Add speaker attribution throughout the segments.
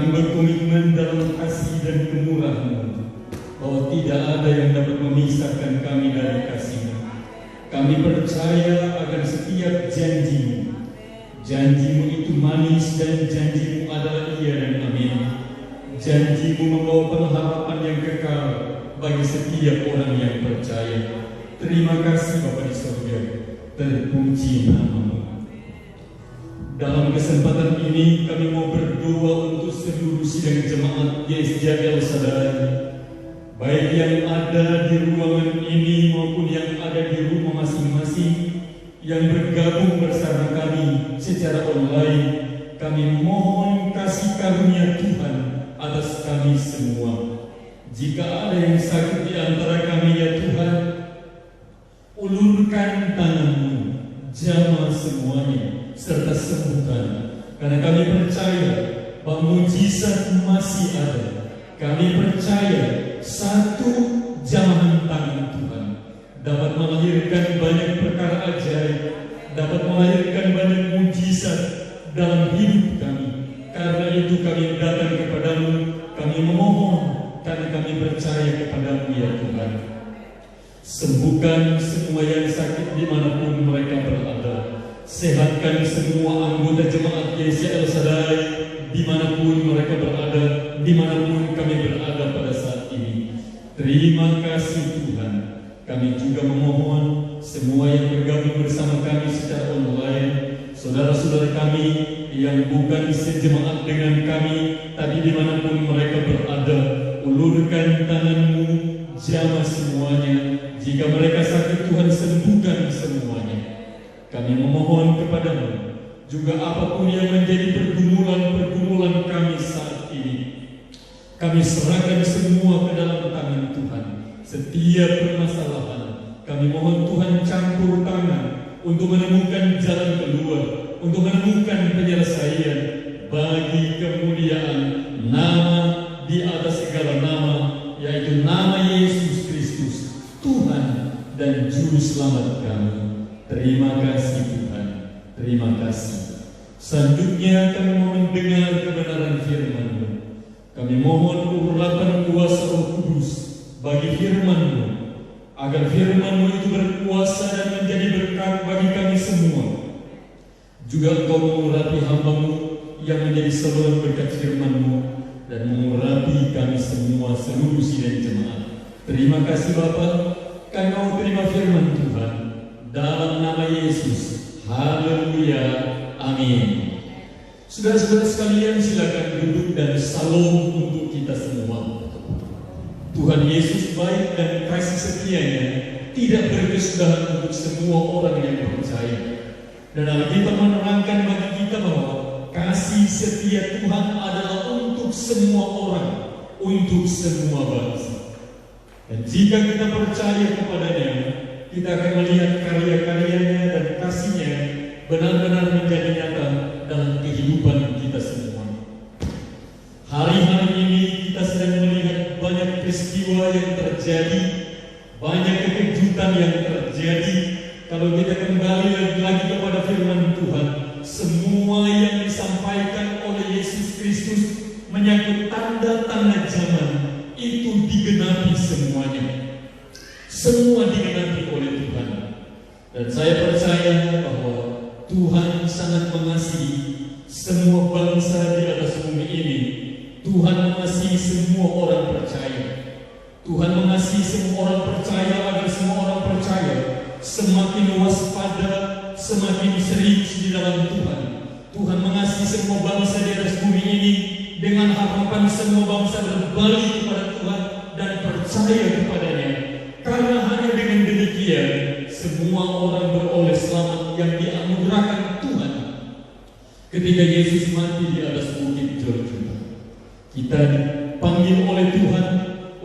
Speaker 1: Kami berkomitmen dalam kasih dan kemurahan-Mu bahwa tidak ada yang dapat memisahkan kami dari kasih-Mu. Kami percaya akan setiap janji-Mu. Janji-Mu itu manis dan janji-Mu adalah iya dan amin. Janji-Mu membawa pengharapan yang kekal bagi setiap orang yang percaya. Terima kasih Bapa di surga, terpuji nama-Mu. Dalam kesempatan ini kami mau berdoa untuk seluruh sidang jemaat YSJ El Shaddai, baik yang ada di ruangan ini maupun yang ada di rumah masing-masing, yang bergabung bersama kami secara online. Kami mohon kasih karunia Tuhan atas kami semua. Jika ada yang sakit di antara kami, ya Tuhan, ulurkan tangan-Mu, jamah semuanya, serta sembuhkan. Karena kami percaya bahwa mujizat masih ada. Kami percaya satu jamahan tangan Tuhan dapat melahirkan banyak perkara ajaib, dapat melahirkan banyak mujizat dalam hidup kami. Karena itu kami datang kepadamu, kami memohon, karena kami percaya kepadamu ya Tuhan. Sembuhkan semua yang sakit dimanapun mereka berada. Sehatkan semua anggota jemaat YSJ El Shaddai dimanapun mereka berada, dimanapun kami berada pada saat ini. Terima kasih Tuhan. Kami juga memohon semua yang bergabung bersama kami secara online, saudara-saudara kami yang bukan sejemaat dengan kami, tapi dimanapun mereka berada, ulurkan tangan-Mu, jamah semuanya. Jika mereka sakit, Tuhan sembuhkan semuanya. Kami memohon kepadamu juga apapun yang menjadi pergumulan kami saat ini, kami serahkan semua ke dalam tangan Tuhan. Setiap permasalahan kami mohon Tuhan campur tangan untuk menemukan jalan keluar, untuk menemukan penyelesaian bagi kemuliaan nama di atas segala nama, yaitu nama Yesus Kristus, Tuhan dan Juru Selamat kami. Terima kasih Tuhan, terima kasih. Selanjutnya kami mau mendengar kebenaran firman-Mu. Kami mohon urapan kuasa Roh Kudus bagi firman-Mu, agar firman-Mu itu berkuasa dan menjadi berkat bagi kami semua. Juga Engkau mengurapi hamba-Mu yang menjadi saluran berkat firman-Mu dan mengurapi kami semua seluruh sidang jemaat. Terima kasih Bapa, kami mau terima firman Tuhan. Dalam nama Yesus, haleluya, amin. Saudara-saudara sekalian, silakan duduk dan salam untuk kita semua. Tuhan Yesus baik dan kasih setia-Nya tidak berkesudahan untuk semua orang yang percaya. Dan Alkitab menerangkan bagi kita bahwa kasih setia Tuhan adalah untuk semua orang, untuk semua bangsa. Dan jika kita percaya kepada-Nya, kita akan melihat karya-karyanya dan kasih-Nya benar-benar menjadi nyata dalam kehidupan kita semua. Hari-hari ini kita sedang melihat banyak peristiwa yang terjadi, banyak kejutan yang terjadi. Kalau kita kembali lagi kepada firman Tuhan, semua yang disampaikan oleh Yesus Kristus menyangkut tanda-tanda zaman itu digenapi semuanya. Semua digenapi oleh Tuhan. Dan saya percaya bahwa Tuhan sangat mengasihi semua bangsa di atas bumi ini. Tuhan mengasihi semua orang percaya. Tuhan mengasihi semua orang percaya agar semua orang percaya semakin waspada, semakin serius di dalam Tuhan. Tuhan mengasihi semua bangsa di atas bumi ini dengan harapan semua bangsa berbalik kepada Tuhan dan percaya kepada-Nya. Karena hanya dengan demikian semua orang beroleh selamat yang dianugerahkan Tuhan. Ketika Yesus mati di atas bukit Golgota, kita dipanggil oleh Tuhan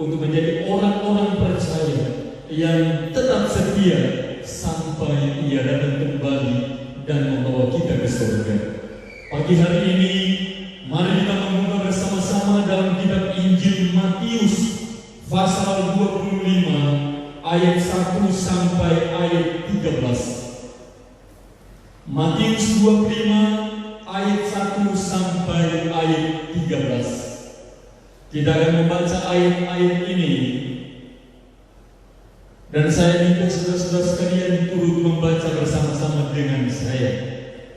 Speaker 1: untuk menjadi orang-orang percaya yang tetap setia sampai Ia datang kembali dan membawa kita ke surga. Pagi hari ini, mari kita membuka bersama-sama dalam kitab Injil Matius pasal 25 ayat 1 sampai ayat 13. Matius 25 ayat 1 sampai ayat 13. Kita akan membaca ayat-ayat ini, dan saya minta saudara-saudara sekalian turut membaca bersama-sama dengan saya.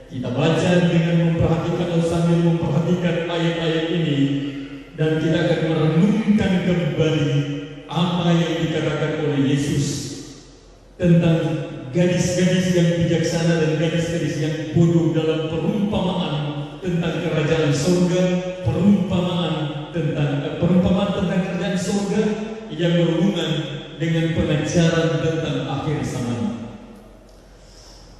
Speaker 1: Kita baca dengan memperhatikan atau sambil memperhatikan ayat-ayat ini, dan kita akan merenungkan kembali apa yang dikatakan oleh Yesus tentang gadis-gadis yang bijaksana dan gadis-gadis yang bodoh dalam perumpamaan tentang kerajaan surga, perumpamaan tentang kerajaan surga yang berhubungan dengan pengajaran tentang akhir zaman.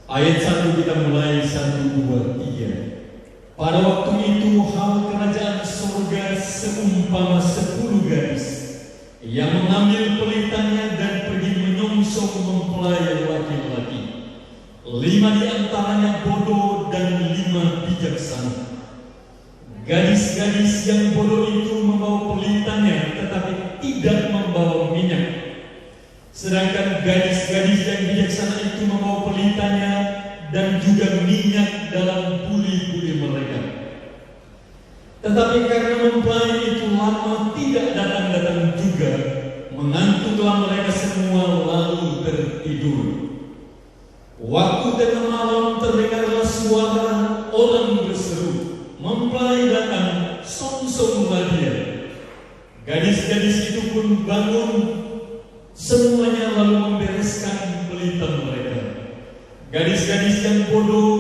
Speaker 1: Ayat 1 kita mulai 1, 2, 3. Pada waktu itu hal kerajaan surga seumpama 10 gadis yang mengambil pelitannya dan pergi menyongsong mempelai laki-laki. 5 di antaranya bodoh dan 5 bijaksana. Gadis-gadis yang bodoh itu membawa pelitannya tetapi tidak membawa minyak. Sedangkan gadis-gadis yang bijaksana itu membawa pelitannya dan juga minyak dalam buli-buli mereka. Tetapi karena mempelai itu lama tidak datang-datang juga, mengantuklah mereka semua lalu tertidur. Waktu tengah malam terdengarlah suara orang berseru, "Mempelai datang, songsonglah dia." Gadis-gadis itu pun bangun semuanya lalu membereskan pelita mereka. Gadis-gadis yang bodoh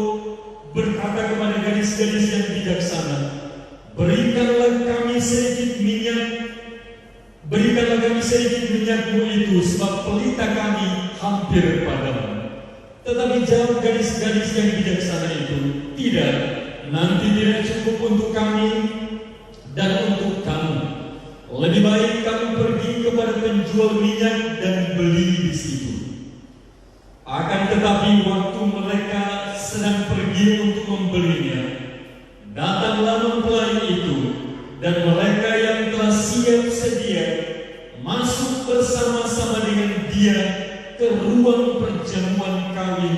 Speaker 1: berkata kepada gadis-gadis yang bijaksana, "Berikanlah kami sedikit minyakmu itu, sebab pelita kami hampir padam." Tetapi jawab gadis-gadis yang bijaksana itu, "Tidak, nanti tidak cukup untuk kami dan untuk kamu. Lebih baik kamu pergi kepada penjual minyak dan beli di situ." Akan tetapi waktu mereka sedang pergi untuk membelinya, datanglah mempelai itu, dan mereka yang telah siap sedia masuk bersama-sama dengan dia ke ruang perjamuan kawin,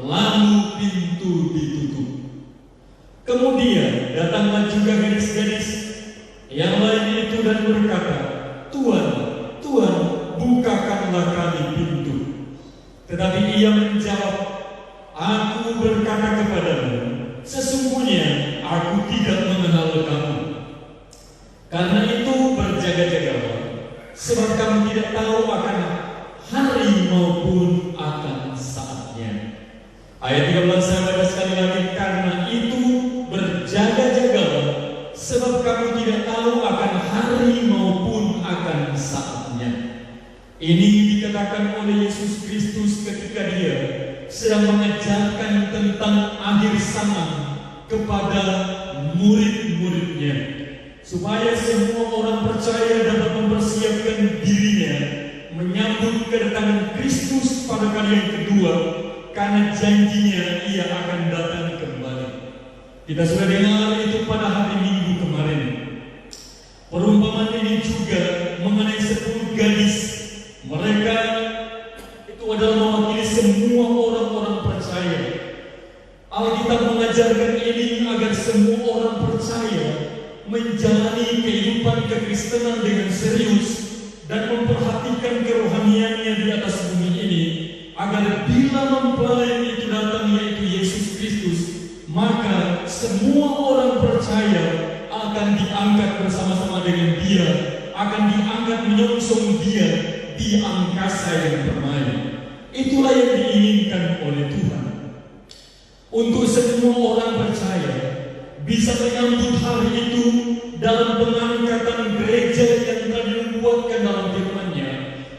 Speaker 1: lalu pintu ditutup. Kemudian datanglah juga gadis-gadis yang lain itu dan berkata, "Tuan, Tuan, bukakanlah kami pintu." Tetapi ia menjawab, "Aku berkata kepadamu, sesungguhnya aku tidak mengenal kamu. Karena itu berjaga-jagalah, sebab kamu tidak tahu akan hari maupun akan saatnya." Ayat 13 saya baca sekali lagi. Karena itu berjaga-jagalah, sebab kamu tidak tahu akan hari maupun akan saatnya. Ini dikatakan oleh Yesus Kristus ketika dia sedang mengajarkan tentang akhir zaman kepada murid-muridnya, supaya semua orang percaya dapat mempersiapkan dirinya menyambut kedatangan Kristus pada kali yang kedua, karena janjinya ia akan datang kembali. Kita sudah dengar itu pada hari Minggu kemarin. Perumpamaan ini juga mengenai 10 gadis. Mereka itu adalah mewakili semua orang-orang percaya. Alkitab mengajarkan ini agar semua orang percaya menjalani kehidupan kekristenan dengan serius dan memperhatikan kerohaniannya di atas bumi ini, agar bila mempelai itu datang, yaitu Yesus Kristus, maka semua orang percaya akan diangkat bersama-sama dengan dia, akan diangkat menyongsong dia di angkasa yang permai. Itulah yang diinginkan oleh Tuhan, untuk semua orang percaya bisa menyambut hari itu dalam pengangkatan gereja yang telah dibuatkan dalam firman-Nya.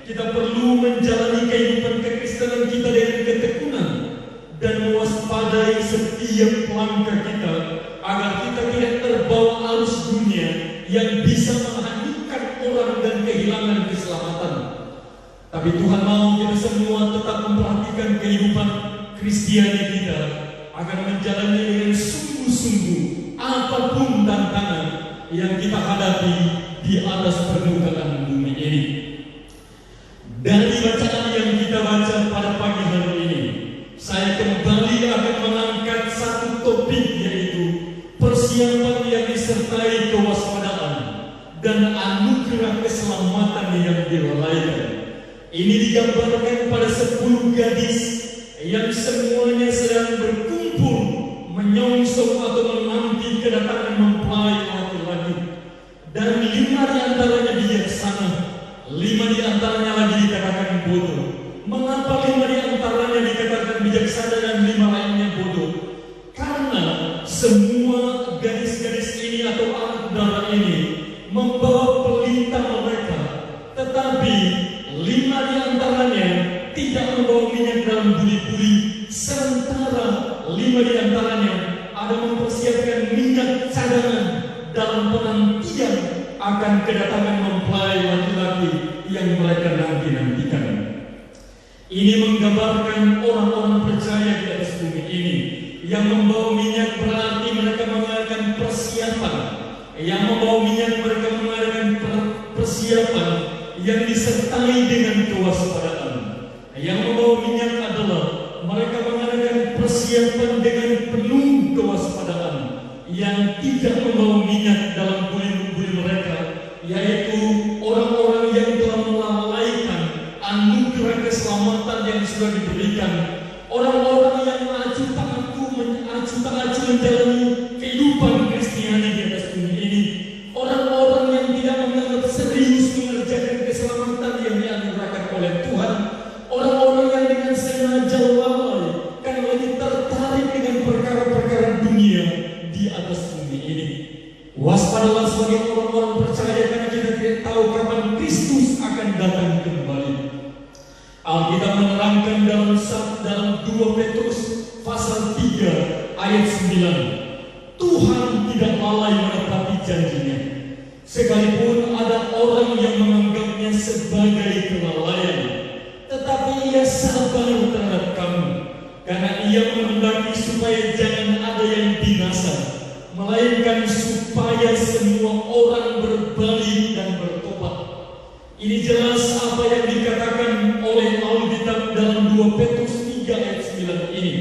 Speaker 1: Kita perlu menjalani kehidupan kekristenan kita dengan ketekunan dan mewaspadai setiap langkah kita, agar kita tidak terbawa arus dunia yang bisa menghanyutkan orang dan kehilangan keselamatan. Tapi Tuhan mau kita semua tetap memperhatikan kehidupan Kristiani kita, agar menjalani dengan sungguh-sungguh apapun tantangan yang kita hadapi di atas permukaan bumi ini. Dari bacaan yang kita baca pada pagi hari ini, saya kembali akan mengangkat satu topik, yaitu persiapan yang disertai kewaspadaan dan anugerah keselamatan yang dilalaikan. Ini digambarkan pada 10 gadis yang semuanya sedang berkumpul menyongsong atau menanti kedatangan mempelai laki-laki. Dan 5 di antaranya bijaksana, 5 di antaranya lagi dikatakan bodoh. Mengapa 5 di antaranya dikatakan bijaksana dan 5 lainnya bodoh? Karena semua gadis-gadis ini atau anak darah ini membawa pelita mereka, tetapi 5 di antaranya tidak membawa minyak dalam buli-buli, sementara 5 di antaranya ada mempersiapkan minyak cadangan dalam penantian akan kedatangan mempelai laki-laki yang mereka nanti-nantikan. Ini menggambarkan orang-orang percaya di atas bumi ini. Yang membawa minyak berarti mereka mengadakan persiapan. Yang membawa minyak mereka mengadakan persiapan yang disertai dengan kewaspadaan. Yang membawa minyak adalah mereka mengadakan persiapan dengan penuh kewaspadaan. Yang tidak membawa minyak dalam buli-buli mereka, yaitu orang-orang yang telah melalaikan anugerah keselamatan yang sudah diberikan. Orang-orang yang acuh tak acuh menjalani kehidupan Kristiani di atas bumi ini. Orang-orang yang tidak menganggap serius mengerjakan keselamatan yang dianugerahkan oleh Tuhan. Orang-orang yang dengan sengaja lalai karena lagi tertarik dengan perkara-perkara dunia di atas bumi ini. Waspadalah sebagai orang-orang percaya, karena kita tidak tahu kapan Kristus akan datang kembali. Alkitab menerangkan dalam 2 Petrus pasal 3 ayat 9, Tuhan tidak lalai menepati janjinya, sekalipun ada orang yang menganggapnya sebagai kelalaian, tetapi ia sabar terhadap kamu, karena ia menghendaki supaya jangan ada yang binasa, melainkan supaya semua orang berbalik dan bertobat. Ini jelas apa yang dikatakan oleh Alkitab dalam 2 Petrus 3 ayat 9 ini.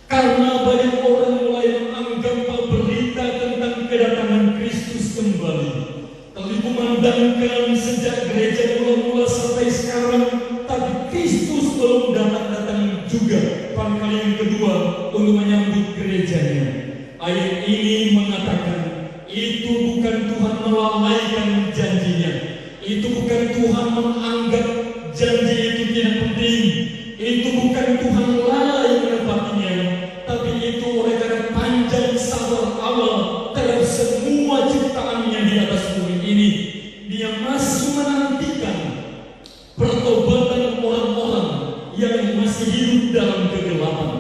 Speaker 1: Karena banyak orang mulai menganggap berita tentang kedatangan Kristus kembali telah dikumandangkan sejak gereja mula-mula sampai sekarang, tapi Kristus belum datang juga pada kali yang kedua untuk menyambut gerejanya. Ayat ini mengatakan itu bukan Tuhan melalaikan janjinya, itu bukan Tuhan menganggap janji itu tidak penting, itu bukan Tuhan lalai menepatinya, tapi itu oleh karena panjang sabar Allah terhadap semua ciptaannya di atas bumi ini. Dia masih menantikan pertobatan orang-orang yang masih hidup dalam kegelapan.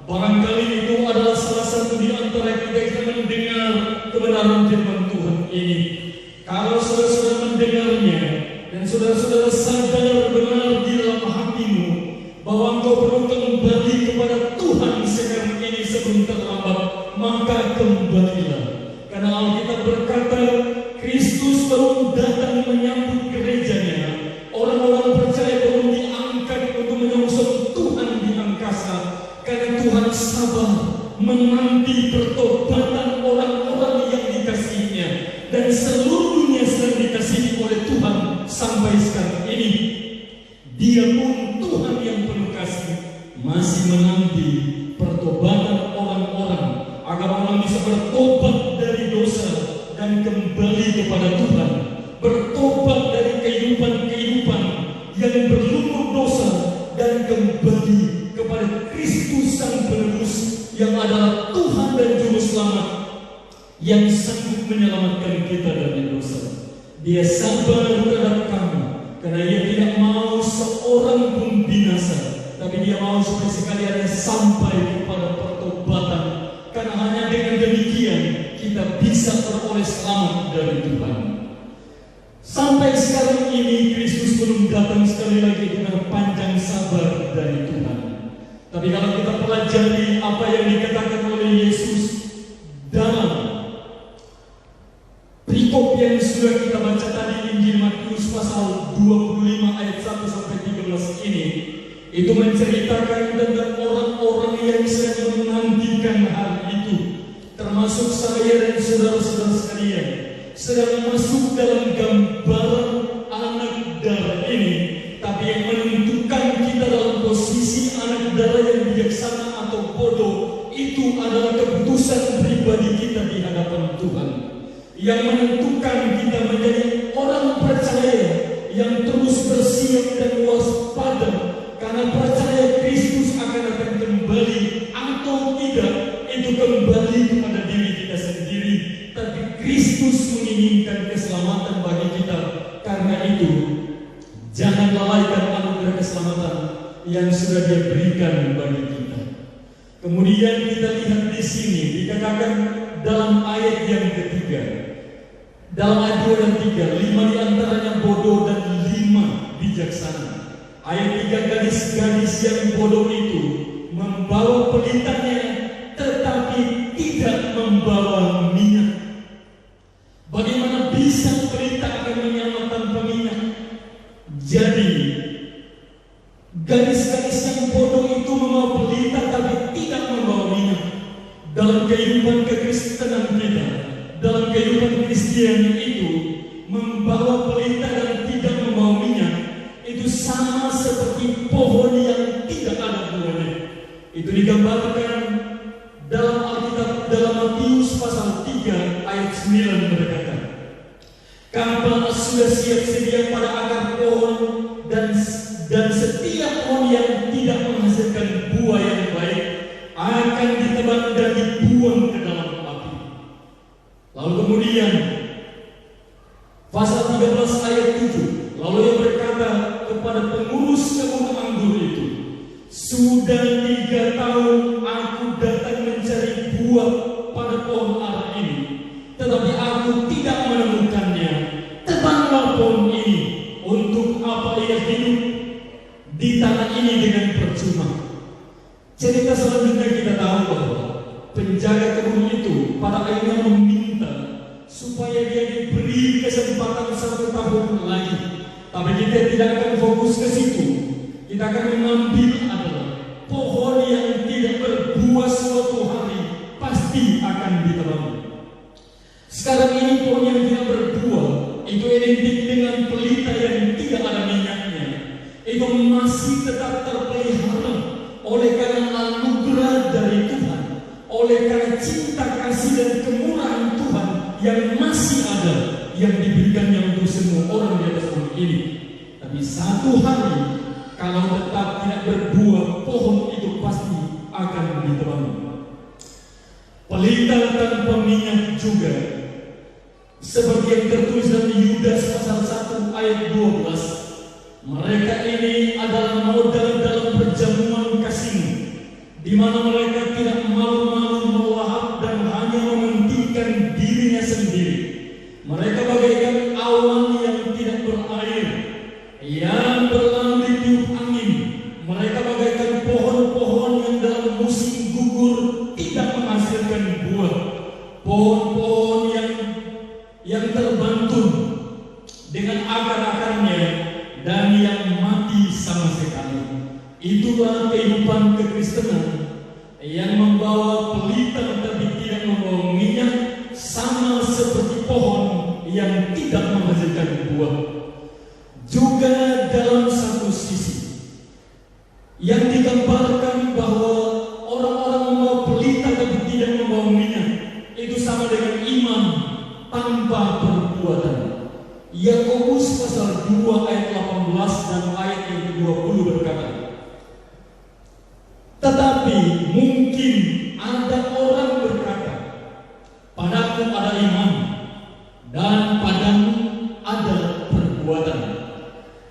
Speaker 1: Barangkali itu adalah salah satu di antara kita yang mendengar kebenaran firman Tuhan ini. Kalau saudara-saudara mendengarnya dan saudara-saudara sadar benar di dalam hatimu bahwa engkau perlu kembali kepada Tuhan sekarang ini sebelum terlambat, maka kembalilah. Karena Alkitab berkata Kristus belum datang menyambut gerejanya. Orang-orang percaya belum diangkat untuk menyongsong Tuhan di angkasa, karena Tuhan sabar menanti pertobatan orang-orang yang dikasihinya, dan seluruh dunia sedang dikasihi oleh Tuhan sampai sekarang ini. Dia pun Tuhan yang penuh kasih masih menanti pertobatan orang-orang agar orang bisa bertobat dari dosa dan kembali kepada Tuhan, bertobat dari kehidupan-kehidupan yang berlumur dosa dan kembali kepada Kristus Sang Penebus yang adalah Tuhan dan Juru Selamat yang sanggup menyelamatkan kita dari dosa. Dia sabar terhadap kamu karena Ia tidak mau seorang pun binasa, tapi Dia mau supaya sekalian sampai kepada pertobatan. Karena hanya dengan demikian kita bisa beroleh selamat dari Tuhan. Sampai sekarang ini Kristus belum datang sekali lagi dengan panjang sabar dari Tuhan. Tapi kalau kita pelajari apa yang dikatakan oleh Yesus dalam perikop yang sudah kita baca tadi, Injil Matius pasal 25 ayat 1 sampai 13 ini, itu menceritakan tentang orang-orang yang sedang menantikan hari itu, termasuk saya dan saudara-saudara sekalian, sedang masuk dalam gambaran anak darah ini, tapi yang menentukan kita dalam posisi anak darah yang bijaksana atau bodoh itu adalah keputusan pribadi kita di hadapan Tuhan. Yang menentukan kita menjadi orang percaya yang terus bersiap dan waspada karena percaya Kristus akan datang kembali atau tidak, itu kembali kepada diri kita sendiri. Tapi Kristus menginginkan keselamatan bagi kita. Karena itu, jangan lalaikan anugerah keselamatan yang sudah Dia berikan bagi kita. Kemudian kita lihat di sini dikatakan dalam ayat yang ketiga, dalam ayat 2 dan 3, 5 diantaranya bodoh dan 5 bijaksana. Ayat 3, gadis-gadis yang bodoh itu membawa pelitanya tetapi tidak membawa minyak. Bagaimana bisa pelita akan menyala tanpa minyak? Jadi gadis-gadis yang bodoh itu membawa pelita tapi tidak membawa minyak. Dalam kehidupan kekristenan kita, dalam kehidupan Kristiani itu, membawa pelita dan tidak membawa minyak itu sama seperti pohon yang tidak ada buahnya. Itu digambarkan dalam Alkitab, dalam Matius pasal 3 ayat 9 berkata, kapal sudah siap sedia pada akar pohon dan setiap pohon yang tidak menghasilkan buah yang baik akan ditebang dan dibuang ke dalam api. Lalu kemudian pasal 13 ayat 7, lalu Ia berkata kepada pengurus kebun anggur itu, sudah 3 tahun aku datang mencari buah pada pohon ara ini, tetapi aku tidak menemukannya. Tebanglah pohon ini. Untuk apa ia hidup di tanah ini dengan percuma? Cerita selanjutnya kita tahu bahwa penjaga kebun itu pada akhirnya meminta supaya dia diberi kesempatan 1 tahun lagi. Tapi kita tidak akan fokus ke situ. Kita akan mengambil adalah pohon yang tidak berbuah suatu hari pasti akan ditebang. Sekarang ini pohon yang tidak berbuah itu identik dengan pelita yang tidak ada minyaknya. Itu masih tetap terpelihara oleh karena anugerah dari Tuhan, oleh karena cinta kasih dan kemurahan Tuhan yang masih ada, yang diberikannya untuk semua orang di atas bumi ini. Tapi satu hari kalau tetap tidak berbuah, pohon itu pasti akan ditebang. Pelita tanpa minyak juga, seperti yang tertulis dalam Yudas pasal 1 ayat 12. Mereka ini adalah modal dalam perjamuan kasih, di mana mereka tidak malu-malu melahap dan hanya mementingkan dirinya sendiri. Mereka bagaikan awan yang tidak berair, yang berlalu ditiup angin. Mereka bagaikan pohon-pohon yang dalam musim gugur tidak menghasilkan buah. Pohon-pohon yang terbantun dengan akar-akarnya dan yang mati sama sekali. Itulah kehidupan kekristenan yang membawa pelita tapi tidak membawa minyak, sama seperti pohon yang tidak menghasilkan buah. Juga dalam satu sisi yang digambarkan bahwa orang-orang membawa pelita tapi tidak membawa minyak, itu sama dengan iman tanpa perbuatan. Yakobus pasal 2 ayat 18 dan ayat yang ke-20 berkata, tetapi mungkin ada orang berkata, padaku ada iman dan padamu ada perbuatan.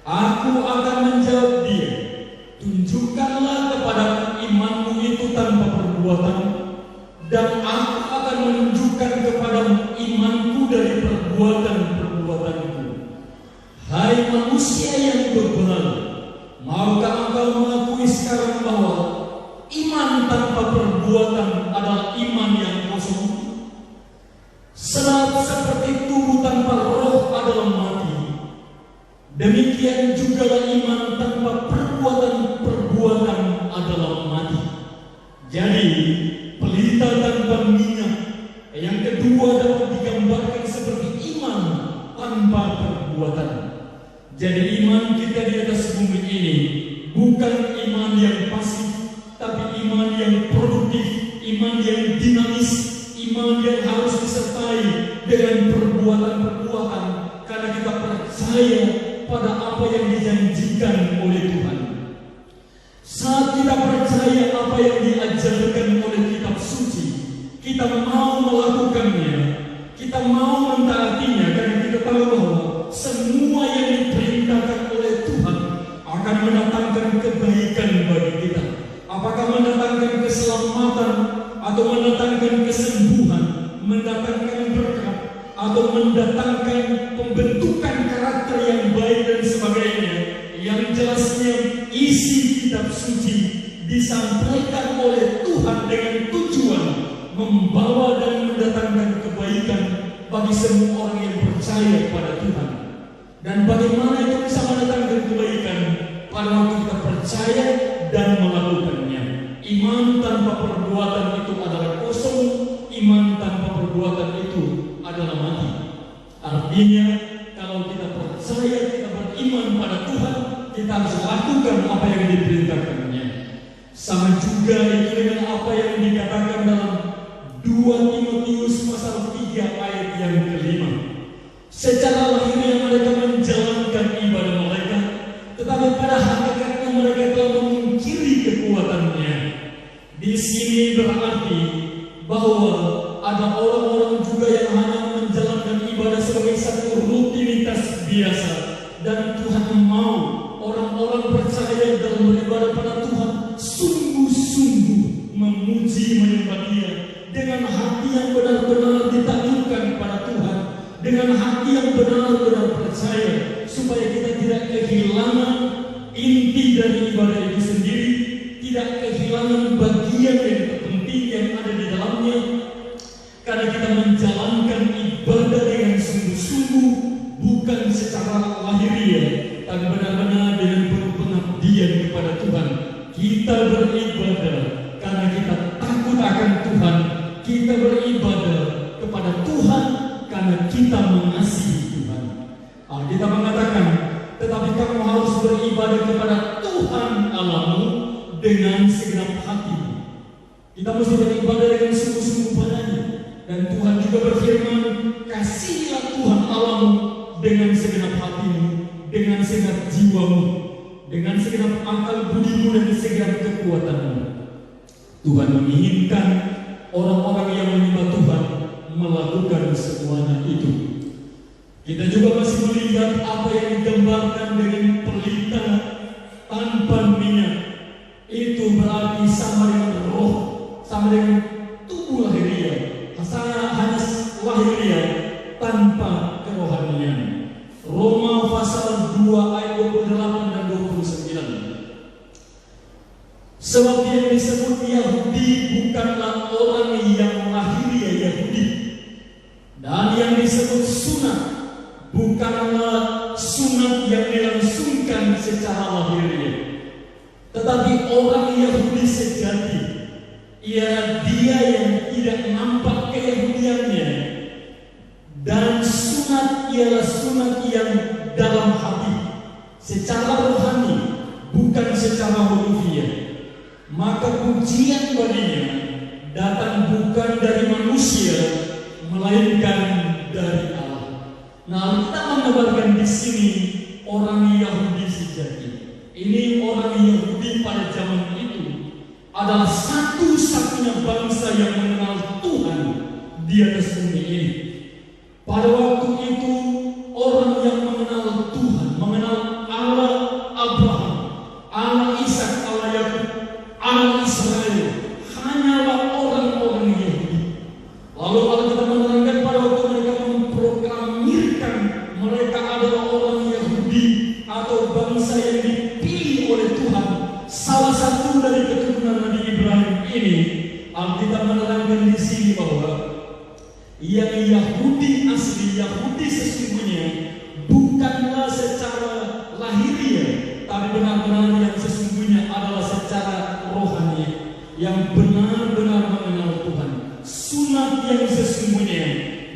Speaker 1: Aku akan menjawab dia, tunjukkanlah kepadaku imanmu itu tanpa perbuatan, dan aku akan menunjukkan kepadamu imanku dari perbuatan-perbuatanku. Hai manusia yang bebal, maukah engkau mengakui sekarang bahwa iman tanpa perbuatan adalah iman yang kosong? Sebab seperti tubuh tanpa roh adalah mati, demikian jugalah iman tanpa perbuatan-perbuatan adalah mati. Jadi pelita tanpa minyak yang kedua dapat digambarkan seperti iman tanpa perbuatan. Jadi iman kita di atas bumi ini bukan iman yang pasif, tapi iman yang produktif, iman yang dinamis, iman yang harus disertai dengan perbuatan-perbuatan, karena kita percaya pada apa yang dijanjikan oleh Tuhan. Saat kita percaya apa yang diajarkan oleh kitab suci, kita mau melakukannya, kita mau mentaatinya, karena kita tahu bahwa semua yang diperintahkan oleh Tuhan akan mendatangkan kebaikan bagi kita. Apakah mendatangkan keselamatan, atau mendatangkan kesembuhan, mendatangkan berkat, atau mendatangkan pembentukan karakter yang baik dan sebagainya. Yang jelasnya isi kitab suci disampaikan oleh Tuhan dengan tujuan membawa dan mendatangkan kebaikan bagi semua orang yang percaya pada Tuhan. Dan bagaimana itu bisa mendatangkan kebaikan? Pada waktu kita percaya dan melakukannya. Iman tanpa perbuatan itu adalah kosong, iman tanpa perbuatan itu adalah mati. Artinya, kalau kita percaya, kita beriman pada Tuhan, kita harus lakukan apa yang diperintahkannya. Sama juga itu dengan apa yang dikatakan dalam 2 Timotius pasal 3 ayat yang kelima. Secara lahiriah mereka menjalankan ibadah mereka, tetapi pada hakikatnya mereka telah memungkiri kekuatannya. Di sini berarti bahwa ada orang-orang juga yang hanya menjalankan ibadah sebagai satu rutinitas biasa, dan Tuhan mau orang-orang percaya dalam beribadah pada Tuhan sungguh-sungguh memuji menyembah Dia dengan hati yang benar-benar ditaklukkan pada Tuhan, dengan hati yang benar-benar percaya, supaya kita tidak kehilangan inti dari ibadah itu sendiri, tidak kehilangan bagian yang terpenting yang ada di dalamnya, karena kita menjalankan ibadah dengan sungguh-sungguh, bukan secara lahiriah, tapi benar-benar dengan penuh pengabdian kepada Tuhan. Kita beribadah karena kita takut akan Tuhan. Kita beribadah kepada Tuhan karena kita mengasihi Tuhan. Kita mengatakan, tetapi kamu harus beribadah kepada Tuhan Allahmu dengan segenap hati. Kita mesti beribadah dengan sungguh-sungguh padanya. Dan Tuhan juga berfirman, kasihilah Tuhan Allahmu dengan segenap hatimu, dengan segenap jiwamu, dengan segenap akal budimu dan segenap kekuatanmu. Tuhan menginginkan orang-orang yang menyembah Tuhan melakukan semuanya itu. Kita juga masih melihat apa yang digambarkan dengan pelita tanpa minyak. Itu berarti sama dengan roh, sama dengan tubuh lahiriah. Hanya lahiriah tanpa kerohanian. Roma pasal 2 ayat 28 dan 29. Sebab yang disebut Yahudi bukanlah orang yang lahiriah Yahudi, dan yang disebut sunat bukanlah sunat yang dilangsungkan secara lahiriah, tetapi orang Yahudi sejati ialah dia yang tidak nampak keyahudiannya, dan sunat ialah sunat yang dalam hati, secara rohani, bukan secara hurufiah. Maka pujian baginya datang bukan dari manusia, melainkan dari Allah. Nah, kita mengabarkan di sini orang Yahudi sejati. Ini orang Yahudi pada zaman itu adalah satu-satunya bangsa yang mengenal Tuhan di atas bumi ini. Pada waktu itu orang yang mengenal Tuhan, mengenal Allah Abraham, Allah Ishak, Allah Yakub, Allah Israel, hanyalah orang-orang Yahudi. Lalu kalau kita menerangkan pada waktu mereka memproklamirkan mereka adalah orang Yahudi atau bangsa yang dipilih oleh Tuhan, salah satu dari keturunan Nabi Ibrahim ini, Alkitab menerangkan di sini bahwa yang Yahudi asli, Yahudi sesungguhnya bukanlah secara lahiriah, tapi benar-benar yang sesungguhnya adalah secara rohani, yang benar-benar mengenal Tuhan. Sunat yang sesungguhnya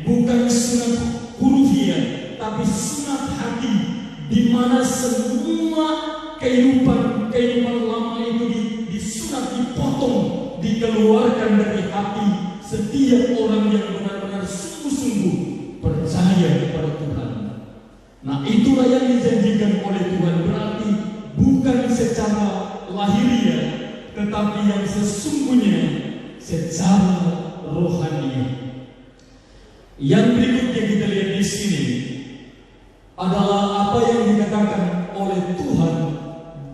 Speaker 1: bukan sunat hurufiah, tetapi sunat hati, di mana semua kehidupan lama itu disunat, dipotong, dikeluarkan dari hati setiap orang yang benar-benar sungguh-sungguh percaya kepada Tuhan. Nah, itulah yang dijanjikan oleh Tuhan, berarti bukan secara lahiriah, tetapi yang sesungguhnya secara rohani. Yang berikutnya kita lihat di sini adalah apa yang dikatakan oleh Tuhan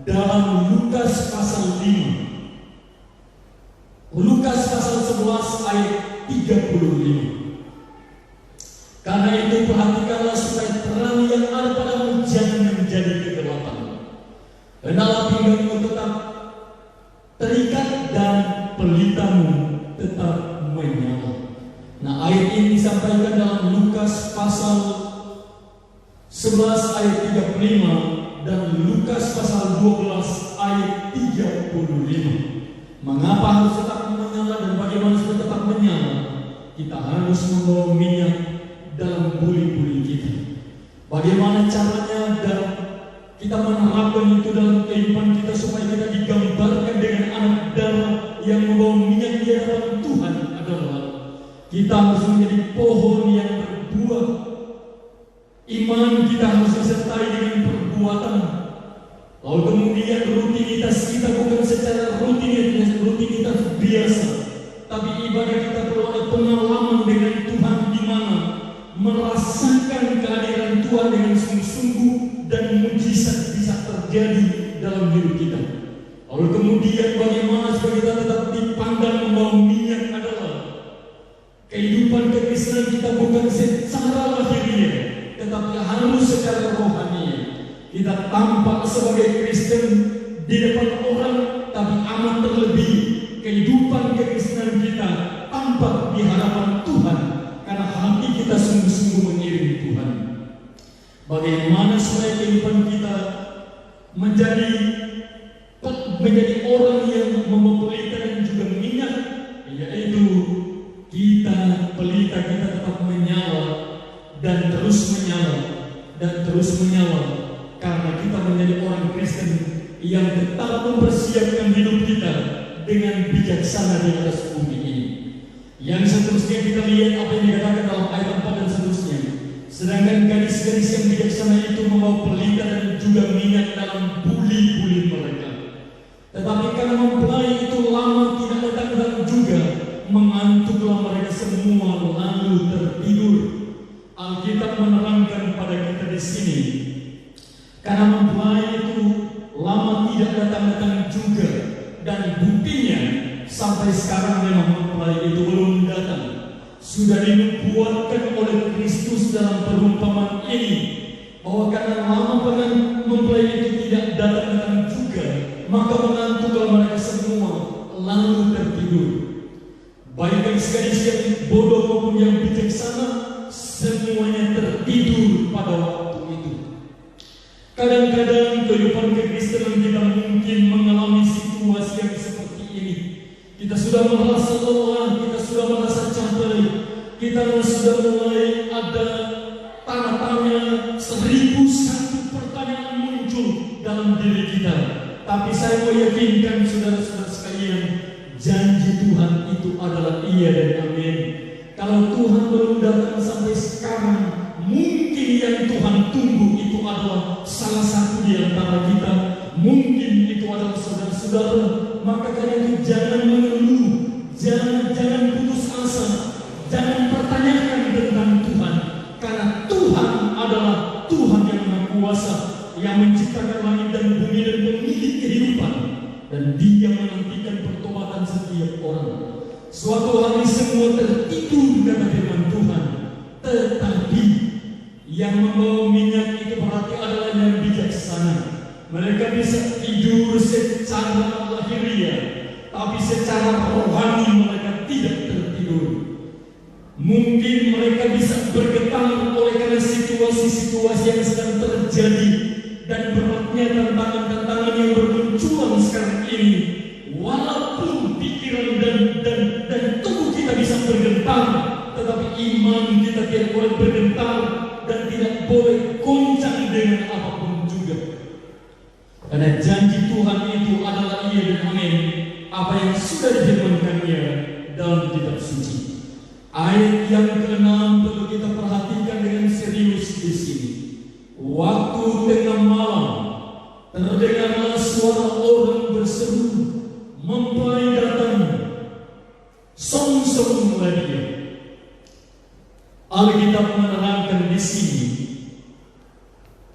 Speaker 1: dalam Lukas pasal 5. Lukas pasal 11 ayat 35. Karena itu perhatikanlah supaya terang yang ada padamu jangan menjadi kegelapan. Hendaklah pinggangmu tetap terikat dan pelitamu tetap menyala. Nah, ayat ini disampaikan dalam Lukas pasal 11 ayat 35 dan Lukas pasal 12 ayat 35. Mengapa harus tetap menyala dan bagaimana supaya tetap menyala? Kita harus membawa minyak dalam buli-buli kita. Bagaimana caranya dalam kita menerapkan itu dalam kehidupan kita supaya kita digambarkan dengan anak darah yang membawa minyak di hadapan Tuhan adalah kita harus menjadi pohon yang berbuah. Iman kita harus disertai dengan perbuatan. Lalu kemudian rutinitas kita bukan secara rutinitas biasa, tapi ibadah kita perlu ada pengalaman dengan Tuhan, di mana merasakan kehadiran Tuhan dengan sungguh-sungguh dan mujizat bisa terjadi dalam hidup kita. Lalu kemudian bagaimana supaya kita tetap dipandang membawa minyak adalah kehidupan kekristenan kita bukan secara lahiriah, tetapi harus secara rohani. Kita tampak sebagai Kristen di depan orang, tapi amat terlebih kehidupan kekristenan kita tampak di hadapan Tuhan, karena hati kita sungguh-sungguh mengiringi Tuhan. Bagaimana supaya kehidupan kita menjadi orang yang memperlita dan juga minyak, yaitu pelita kita tetap menyala dan terus menyala, karena kita menjadi orang Kristen yang tetap mempersiapkan hidup kita dengan bijaksana di atas bumi ini. Yang seterusnya kita lihat apa yang dikatakan dalam ayat 4 dan seterusnya. Sedangkan gadis-gadis yang bijaksana itu membawa pelita dan juga minyak dalam buli-buli mereka. Tetapi karena mempelai itu lama tidak datang juga, mengantuklah mereka semua lalu tertidur. Alkitab menerangkan pada kita di sini, karena mempelai itu lama tidak datang juga, dan buktinya sampai sekarang memang mempelai itu belum datang. Sudah dinubuatkan oleh Kristus dalam perumpamaan ini bahwa karena lama mempelai itu tidak datang juga, maka mengantuklah mereka semua lalu tertidur. Baik gadis-gadis yang bodoh maupun yang bijaksana, semuanya tertidur pada waktu itu. Kadang-kadang kehidupan kekristenan kita mungkin mengalami situasi yang seperti ini. Kita sudah merasa lelah, kita sudah merasa capek, kita sudah mulai ada tanda-tanda 1001 pertanyaan muncul dalam diri kita. Tapi saya mau yakinkan saudara-saudara sekalian, janji Tuhan itu adalah iya dan amin. Kalau Tuhan belum datang sampai sekarang, mungkin yang Tuhan tunggu itu adalah salah satu di antara kita. Mungkin itu adalah saudara-saudara. Maka karena itu jangan mengeluh, jangan putus asa, jangan pertanyakan tentang Tuhan. Karena Tuhan adalah Tuhan yang Maha Kuasa, yang menciptakan langit dan bumi dan pemilik kehidupan. Dan Dia menantikan pertobatan setiap orang. Suatu hari semua tertidur, kata firman Tuhan. Tetapi yang membawa minyak itu berarti adalah yang bijaksana. Mereka bisa tidur secara lahiriah, tapi secara rohani mereka tidak tertidur. Mungkin mereka bisa bergetar oleh karena situasi-situasi yang sedang terjadi dan beratnya tantangan-tantangan yang bermunculan sekarang ini. Walaupun pikiran dan tubuh kita bisa bergetar, tetapi iman kita tidak boleh bergetar dan tidak boleh goncang dengan apapun juga. Karena janji Tuhan itu adalah iya dan amin, apa yang sudah difirmankannya dalam kitab suci. Ayat yang ke-6 perlu kita perhatikan dengan serius di sini. Waktu tengah malam terdengarlah suara orang berseru, mempelai datang, song-songlah dia. Alkitab menerangkan di sini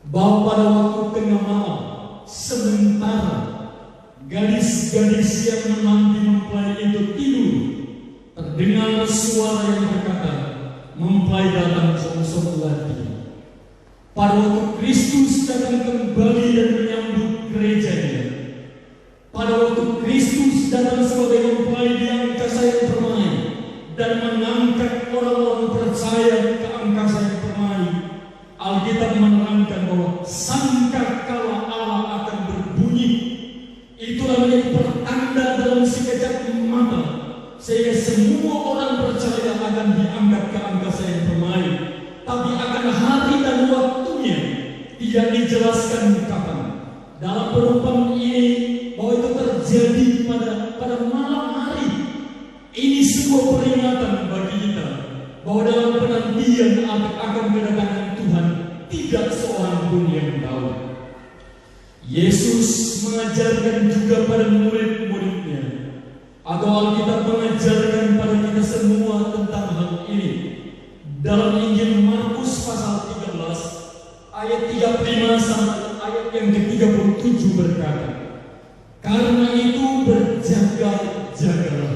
Speaker 1: bahwa pada waktu tengah malam, sementara gadis-gadis yang menanti mempelai itu tidur, terdengar suara yang berkata, mempelai datang, song-songlah dia. Pada waktu Kristus datang kembali dan menyambut gerejanya, pada waktu Kristus datang sebagai mempelai di angkasa yang permai dan mengangkat orang-orang percaya ke angkasa yang permai, Alkitab menerangkan bahwa sangkakala Allah akan berbunyi. Itulah menjadi pertanda dalam sekejap mata, sehingga semua orang percaya akan diangkat ke angkasa yang permai. Tapi akan hari dan waktunya tidak dijelaskan kapan. Dalam perumpamaan ini bahwa itu terjadi pada malam hari. Ini sebuah peringatan bagi kita bahwa dalam penantian akan kedatangan Tuhan tidak seorang pun yang tahu. Yesus mengajarkan juga pada murid-muridnya, atau Alkitab mengajarkan pada kita semua tentang hal ini. Dalam Injil Markus pasal 13 ayat 35 sampai ayat yang ke-37 berkata, karena itu berjaga-jagalah,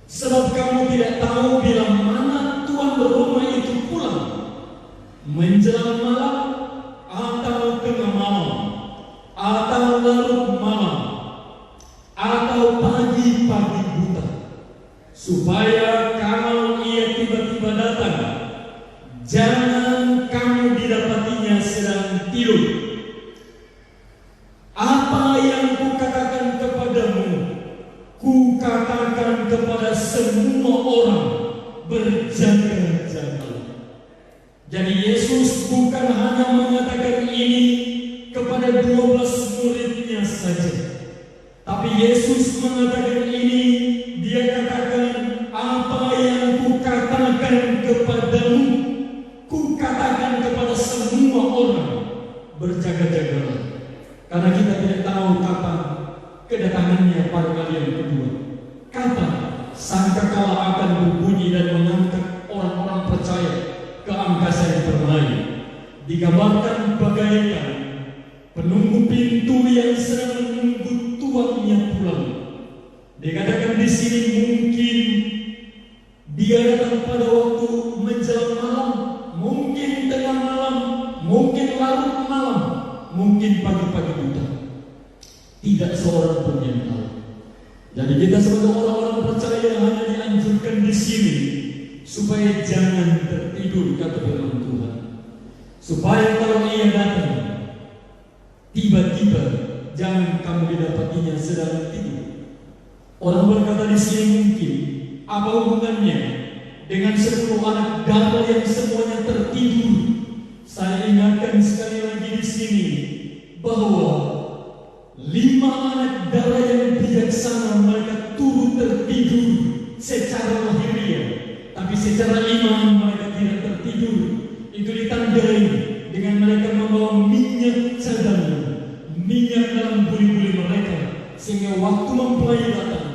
Speaker 1: sebab kamu tidak tahu bila mana tuan rumah itu pulang, menjelang malam atau tengah malam, atau larut malam, atau pagi-pagi buta, supaya kalau ia tiba-tiba datang, jangan kamu didapatinya sedang tidur. Apa yang kukatakan kepadamu, kukatakan kepada semua orang, berjaga-jagalah. Jadi Yesus bukan hanya mengatakan ini kepada 12 muridnya saja, tapi Yesus mengatakan ini, dia katakan, apa yang kukatakan kepadamu, kukatakan kepada semua orang, berjaga-jagalah. Karena kita tidak tahu kapan kedatangannya pada kali yang kedua. Kapan sangkakala akan berbunyi dan mengangkat orang-orang percaya ke angkasa yang permai. Digambarkan bagaikan penunggu pintu yang sedang menunggu tuannya pulang. Dikatakan di sini mungkin dia datang pada waktu menjelang malam, mungkin tengah malam, mungkin larut malam, mungkin pagi-pagi buta. Tidak seorang pun yang tahu. Jadi kita sebagai orang-orang percaya hanya dianjurkan di sini supaya jangan tertidur, kata firman Tuhan. Supaya kalau ia datang tiba-tiba, jangan kamu didapatinya sedang tidur. Orang berkata di sini mungkin, apa hubungannya dengan 10 anak darah yang semuanya tertidur? Saya ingatkan sekali lagi di sini bahwa 5 anak darah yang bijaksana mereka turut tertidur secara lahiriah, tapi secara iman mereka tidak tertidur. Itu ditandai dengan mereka membawa minyak cadangan, minyak dalam buli-buli mereka, sehingga waktu mempelai datang,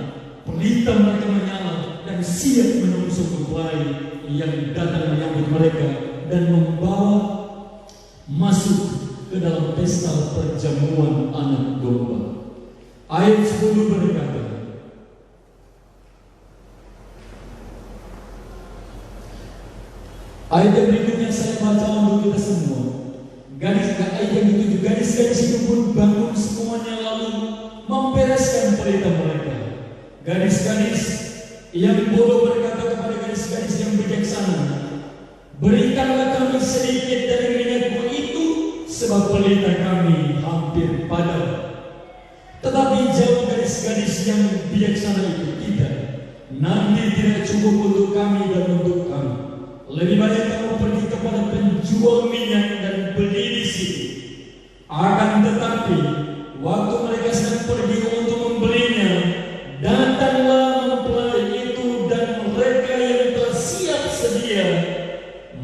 Speaker 1: pelita mereka menyala dan siap menungsuk mempelai yang datang menyambut mereka dan membawa masuk ke dalam pesta perjamuan anak domba. Ayat 10 berkata, ayat yang berikutnya saya baca untuk kita semua. Ayat yang ketujuh, gadis-gadis itu pun bangun semuanya lalu membereskan pelita mereka. Gadis-gadis yang bodoh berkata kepada gadis-gadis yang bijaksana, berikanlah kami sedikit dari minyakmu itu, sebab pelita kami hampir padam. Tetapi jawab gadis-gadis yang bijaksana itu, tidak, nanti tidak cukup untuk kami dan untuk kami. Lebih baik kamu pergi ke kepada penjual minyak dan beli di situ. Akan tetapi waktu mereka sedang pergi untuk membelinya, datanglah mempelai itu dan mereka yang telah siap sedia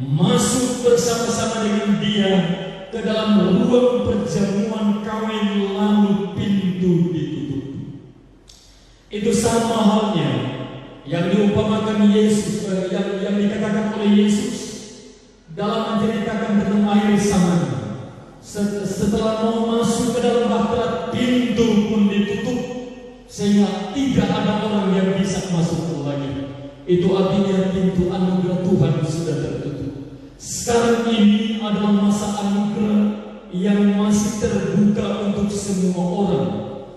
Speaker 1: masuk bersama-sama dengan dia ke dalam ruang perjamuan kawin, lalu pintu ditutup. Itu sama halnya yang diumpamakan Yesus, yang dikatakan oleh Yesus dalam menceritakan tentang air Samari. Setelah mau masuk ke dalam bahtera, pintu pun ditutup sehingga tidak ada orang yang bisa masuk lagi. Itu artinya pintu anugerah Tuhan sudah tertutup. Sekarang ini adalah masa anugerah yang masih terbuka untuk semua orang.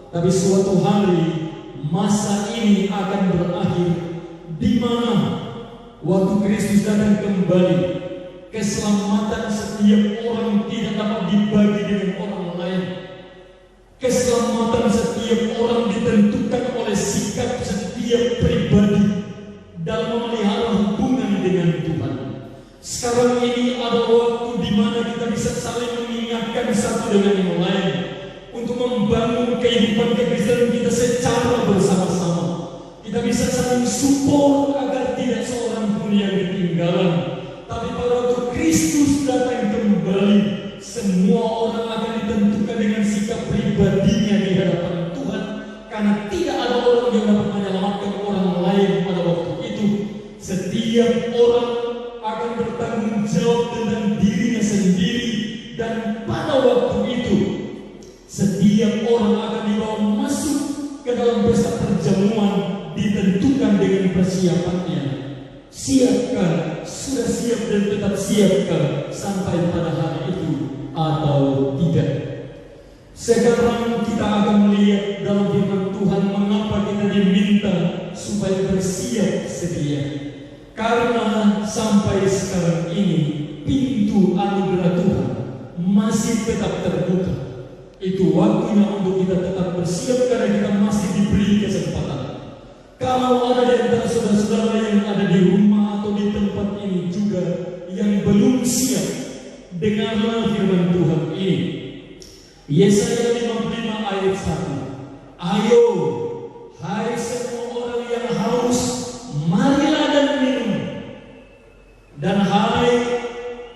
Speaker 1: Tapi suatu hari masa ini akan berakhir, di mana waktu Kristus datang kembali, keselamatan setiap orang tidak dapat dibagi dengan orang lain. Keselamatan setiap orang ditentukan oleh sikap setiap pribadi dalam memelihara hubungan dengan Tuhan. Sekarang ini adalah waktu di mana kita bisa saling mengingatkan satu dengan yang lain untuk membangun kehidupan kekristenan kita secara bersama-sama. Kita bisa saling support agar tidak seorang pun yang ketinggalan. Tapi pada waktu Kristus datang kembali, semua orang akan ditentukan dengan sikap pribadinya di hadapan Tuhan, karena tidak ada orang yang dapat menyelamatkan orang lain pada waktu itu. Setiap orang akan bertanggung jawab tentang dirinya sendiri, dan pada waktu itu setiap orang akan dibawa masuk ke dalam pesta perjamuan ditentukan dengan persiapannya. Siapkah, sudah siap dan tetap siapkah sampai pada hari itu atau tidak? Sekarang kita akan melihat dalam firman Tuhan mengapa kita diminta supaya bersiap sedia. Karena sampai sekarang ini pintu anugerah Tuhan masih tetap terbuka. Itu waktunya untuk kita tetap bersiap karena kita masih diberi kesempatan. Kalau ada di antara saudara-saudara yang ada di rumah atau di tempat ini juga yang belum siap, dengarlah firman Tuhan ini. Yesaya 55 ayat 1. Ayo, hai semua orang yang haus, marilah dan minum. Dan hai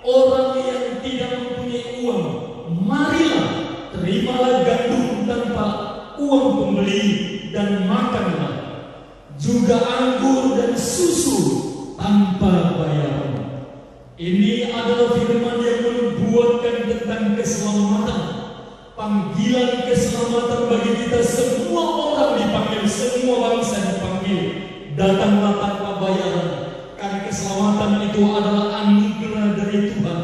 Speaker 1: orang yang tidak mempunyai uang, marilah, terimalah gandum tanpa uang pembeli dan makanlah, juga anggur dan susu tanpa bayaran. Ini adalah firman yang membuatkan tentang keselamatan, panggilan keselamatan bagi kita. Semua orang dipanggil, semua bangsa dipanggil, datanglah tanpa bayaran. Karena keselamatan itu adalah anugerah dari Tuhan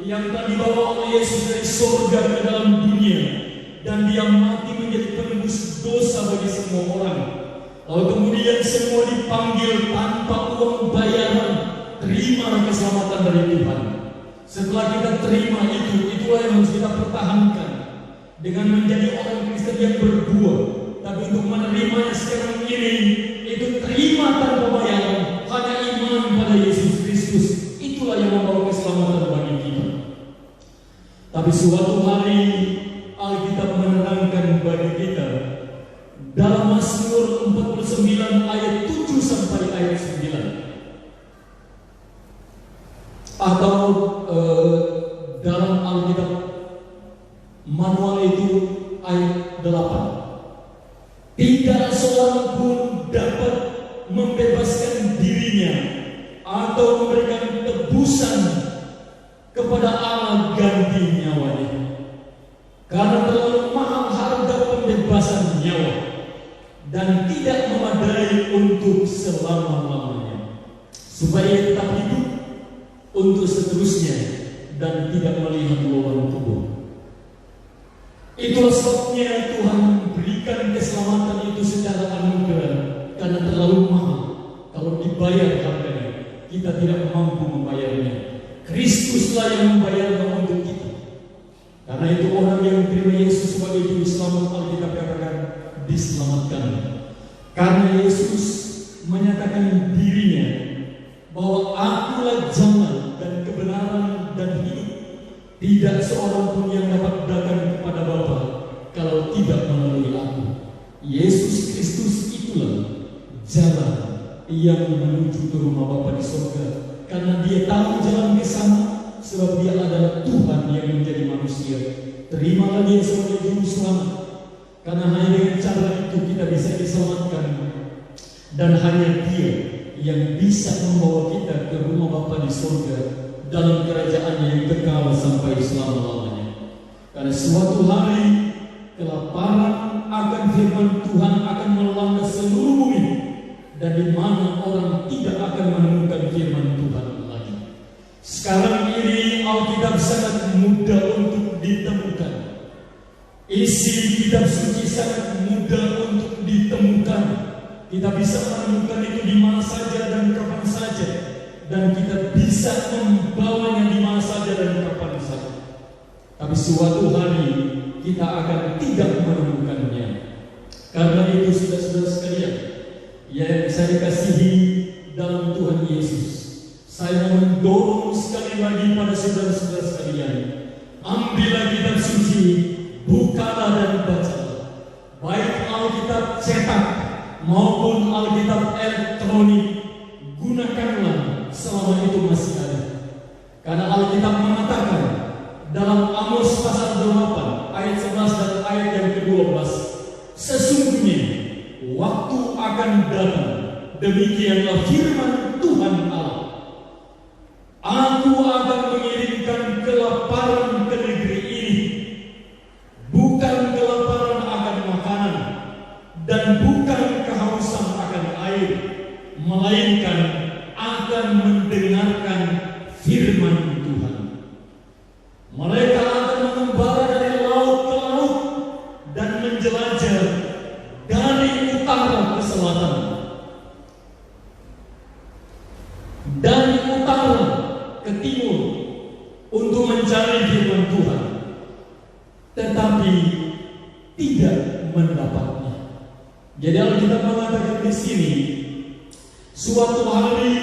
Speaker 1: yang telah dibawa oleh Yesus dari surga ke dalam dunia, dan dia mati menjadi penebus dosa bagi semua orang. Lalu kemudian semua dipanggil tanpa uang bayaran. Terimalah keselamatan dari Tuhan. Setelah kita terima itu, itulah yang harus kita pertahankan dengan menjadi orang Kristen yang berbuah. Tapi untuk menerimanya sekarang ini, itu terima tanpa bayaran, hanya iman pada Yesus Kristus. Itulah yang membawa keselamatan bagi kita. Tapi suatu hari Alkitab menerangkan bagi kita dalam Mazmur 49 ayat 7 sampai ayat 9, atau dalam Alkitab manual itu ayat 8. Tidak seorang pun dapat membebaskan dirinya atau memberikan tebusan kepada Allah ganti nyawanya, karena terlalu mahal harga pembebasan nyawa dan tidak memadai untuk selama-lamanya, supaya tetap hidup untuk seterusnya dan tidak melihat lawan kubur. Itulah sebabnya Tuhan memberikan keselamatan itu secara anugerah, karena terlalu mahal kalau dibayar harganya. Kita tidak mampu membayarnya. Kristuslah yang membayarnya untuk kita. Karena itu orang yang terima Yesus sebagai juru selamat, Alkitab katakan diselamatkan. Karena Yesus menyatakan dirinya bahwa akulah jalan dan kebenaran tidak seorang pun yang dapat datang kepada Bapa kalau tidak melalui aku. Yesus Kristus itulah jalan yang menuju ke rumah Bapa di surga, karena dia tahu jalan ke sana, sebab dia adalah Tuhan yang menjadi manusia. Terimalah dia sebagai juru selamat, karena hanya dengan cara itu kita bisa diselamatkan, dan hanya dia yang bisa membawa kita ke rumah Bapa di surga dalam kerajaannya yang kekal sampai selama-lamanya. Karena suatu hari kelaparan akan firman Tuhan akan melanda seluruh bumi, dan di mana orang tidak akan menemukan firman Tuhan lagi. Sekarang ini Alkitab sangat mudah untuk ditemukan. Isi kitab suci sangat mudah untuk ditemukan. Kita bisa menemukan itu di mana saja dan kapan saja, dan kita bisa membawanya di mana saja dan kapan saja. Tapi suatu hari kita akan tidak menemukannya. Karena itu saudara-saudara sekalian yang saya dikasihi dalam Tuhan Yesus, saya mendorong sekali lagi pada saudara-saudara sekalian, ambillah kitab suci, bukalah dan bacalah, baik Alkitab cetak maupun Alkitab elektronik. Gunakanlah selama itu masih ada. Karena Alkitab mengatakan dalam Amos pasal 8 ayat 11 dan ayat yang ke-12, sesungguhnya waktu akan datang, demikianlah firman Tuhan Allah, aku akan mengirimkan kelaparan ke negeri ini, bukan kelaparan akan makanan, dan bukan kehausan akan air, melainkan akan mendengarkan firman Tuhan. Mereka akan mengembara dari laut ke laut dan menjelajah dari utara ke selatan, dari utara ke timur, untuk mencari firman Tuhan, tetapi tidak mendapatnya. Jadi Alkitab mengatakan di sini, suatu hari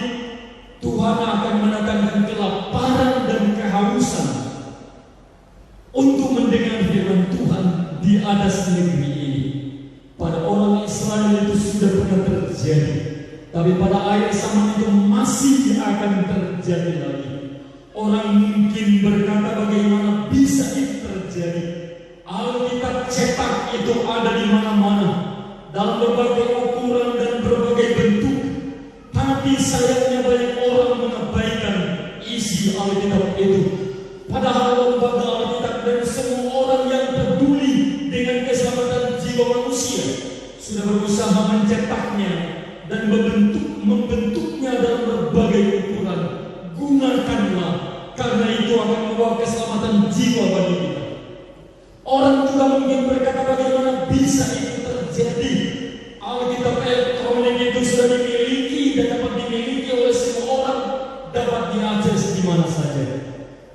Speaker 1: Tuhan akan mendatangkan kelaparan dan kehausan untuk mendengar firman Tuhan di atas negeri ini. Pada orang Israel itu sudah pernah terjadi, tapi pada akhir zaman itu masih akan terjadi lagi. Orang mungkin berkata, bagaimana bisa itu terjadi? Alkitab cetak itu ada di mana-mana, dalam berbagai ukuran dan berbagai bentuk. Tapi sayangnya banyak orang mengabaikan isi Alkitab itu. Padahal lembaga Alkitab dan semua orang yang peduli dengan keselamatan jiwa manusia sudah berusaha mencetaknya dan membentuknya dalam berbagai ukuran. Gunakanlah, karena itu akan membawa keselamatan jiwa bagi kita. Orang juga mungkin berkata, bagaimana bisa itu terjadi? Alkitab elektronik itu sudah dimiliki dan dapat dimiliki oleh semua orang, dapat diakses di mana saja.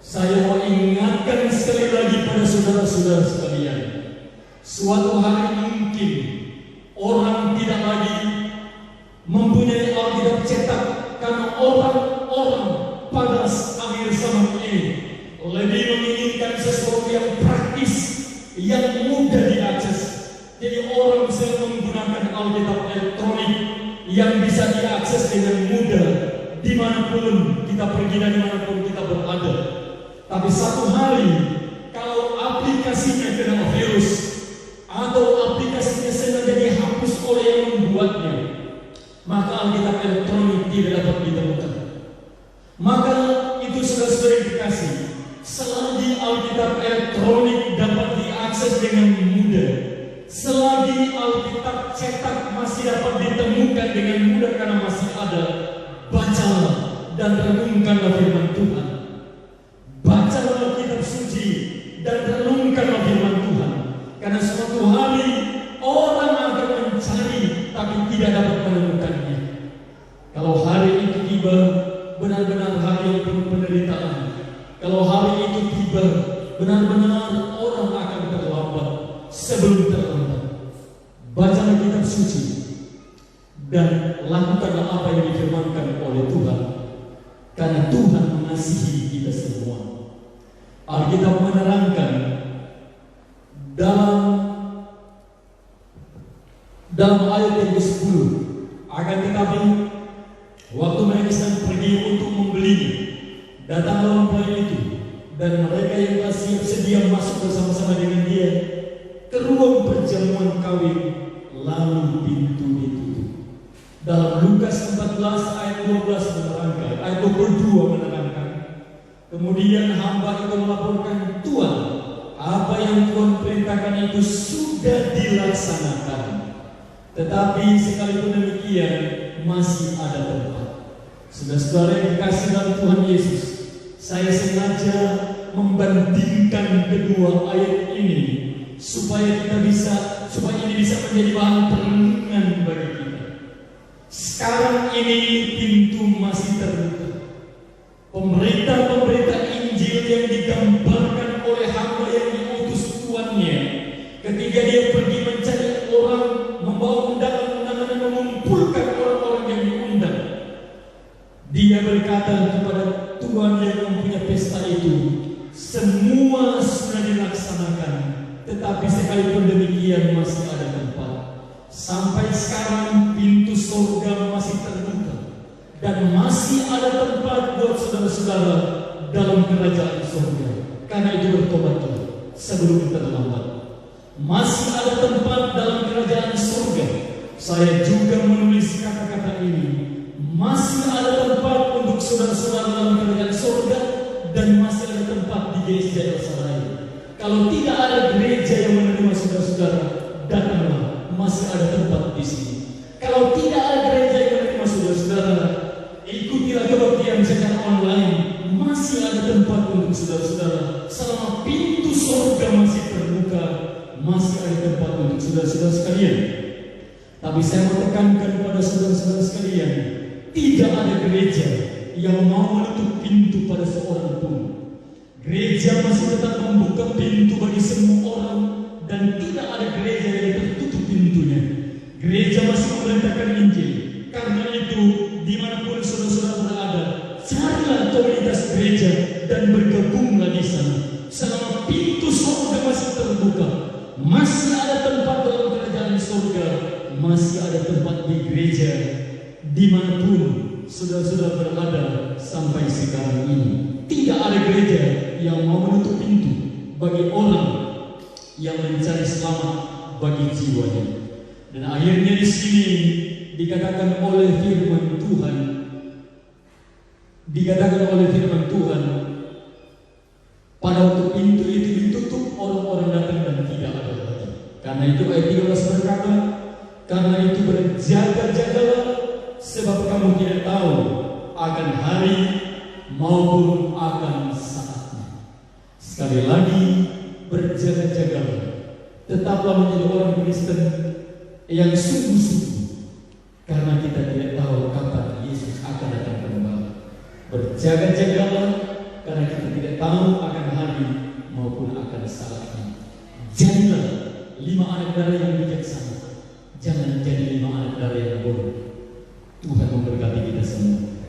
Speaker 1: Saya mau ingatkan sekali lagi pada saudara-saudara sekalian, suatu hari mungkin orang tidak lagi mempunyai Alkitab cetak, karena orang-orang pada akhir zaman ini lebih menginginkan sesuatu yang praktis, yang mudah diakses. Jadi orang bisa menggunakan Alkitab elektronik yang bisa diakses dengan mudah dimanapun kita pergi dan dimanapun kita berada. Tapi satu hari kalau aplikasinya kena virus atau aplikasinya sengaja dihapus oleh yang membuatnya, maka Alkitab elektronik tidak dapat ditemukan. Maka itu saudara-saudara dikasih, selagi Alkitab elektronik dapat diakses dengan mudah, selagi Alkitab cetak masih dapat ditemukan dengan mudah karena masih ada, bacalah dan renungkanlah firman Tuhan. Bacalah kitab suci dan renungkanlah firman Tuhan. Karena suatu hari orang akan mencari tapi tidak dapat menemukannya. Kalau hari itu tiba, benar-benar hari yang penuh penderitaan. Kalau hari itu tiba, benar-benar orang akan terlambat sebelum terlambat. Bacalah kitab suci dan lakukanlah apa yang difirmankan oleh Tuhan, karena Tuhan mengasihi kita semua. Alkitab menerangkan dalam ayat yang ke-10, akan tetapi waktu mereka sedang pergi untuk membelinya, datanglah mempelai itu, dan mereka yang telah siap sedia masuk bersama-sama dengan dia ke ruang perjamuan kawin, lalu pintu ditutup. Dalam Lukas 14 ayat 12 menerangkan, ayat 22 menerangkan, kemudian hamba itu melaporkan, Tuhan, apa yang Tuhan perintahkan itu sudah dilaksanakan. Tetapi sekalipun demikian masih ada tempat. Saudara-saudara yang dikasih dalam Tuhan Yesus, saya sengaja membandingkan kedua ayat ini supaya ini bisa menjadi bahan perenungan bagi kita. Sekarang ini pintu masih terbuka. Pemberita-pemberita Injil yang digambarkan oleh hamba yang diutus tuannya, ketika dia pergi mencari orang, membawa undangan-undangan dan mengumpulkan orang-orang yang diundang, dia berkata kepada Tuhan yang mempunyai pesta itu, semua sudah dilaksanakan, tetapi sekalipun demikian masih ada tempat. Sampai sekarang pintu surga masih terbuka dan masih ada tempat buat saudara-saudara dalam kerajaan surga. Karena itu bertobatlah sebelum terlambat. Masih ada tempat dalam kerajaan surga. Saya juga menulis kata-kata ini. Masih ada tempat untuk saudara-saudara dalam kerajaan surga, dan masih ada tempat di GSJ El Shaddai. Kalau tidak ada gereja yang menerima saudara-saudara, datanglah, masih ada tempat di sini. Kalau tidak ada gereja yang menerima saudara-saudara, ikutilah kebaktian secara online, masih ada tempat untuk saudara-saudara. Selama pintu surga masih terbuka, masih ada tempat untuk saudara-saudara sekalian. Tapi saya mau tekankan pada saudara-saudara sekalian, tidak ada gereja yang mau menutup pintu pada seorang pun. Gereja masih tetap membuka pintu bagi semua orang, dan tidak ada gereja yang tertutup pintunya. Gereja masih memberitakan Injil. Karena itu, dimanapun saudara-saudara berada, carilah komunitas gereja dan bergabunglah di sana. Selama pintu surga masih terbuka, masih ada tempat dalam kerajaan surga, masih ada tempat di gereja. Dimanapun saudara-saudara berada sampai sekarang ini, tidak ada gereja yang mau menutup pintu bagi orang yang mencari selamat bagi jiwanya. Dan akhirnya di sini dikatakan oleh firman Tuhan, pada waktu pintu itu ditutup, orang-orang datang dan tidak ada lagi. Karena itu ayat 13 berkata, karena itu berjaga-jagalah, sebab kamu tidak tahu akan hari maupun akan saatnya. Sekali lagi, berjaga-jagalah. Tetaplah menjadi orang Kristen yang sungguh-sungguh, karena kita tidak tahu kapan Yesus akan datang kembali. Berjaga-jagalah, karena kita tidak tahu akan hari maupun akan saatnya. Jadilah 5 anak darah yang bijaksana, jangan jadi 5 anak darah yang bodoh. Tuhan memberkati kita semua.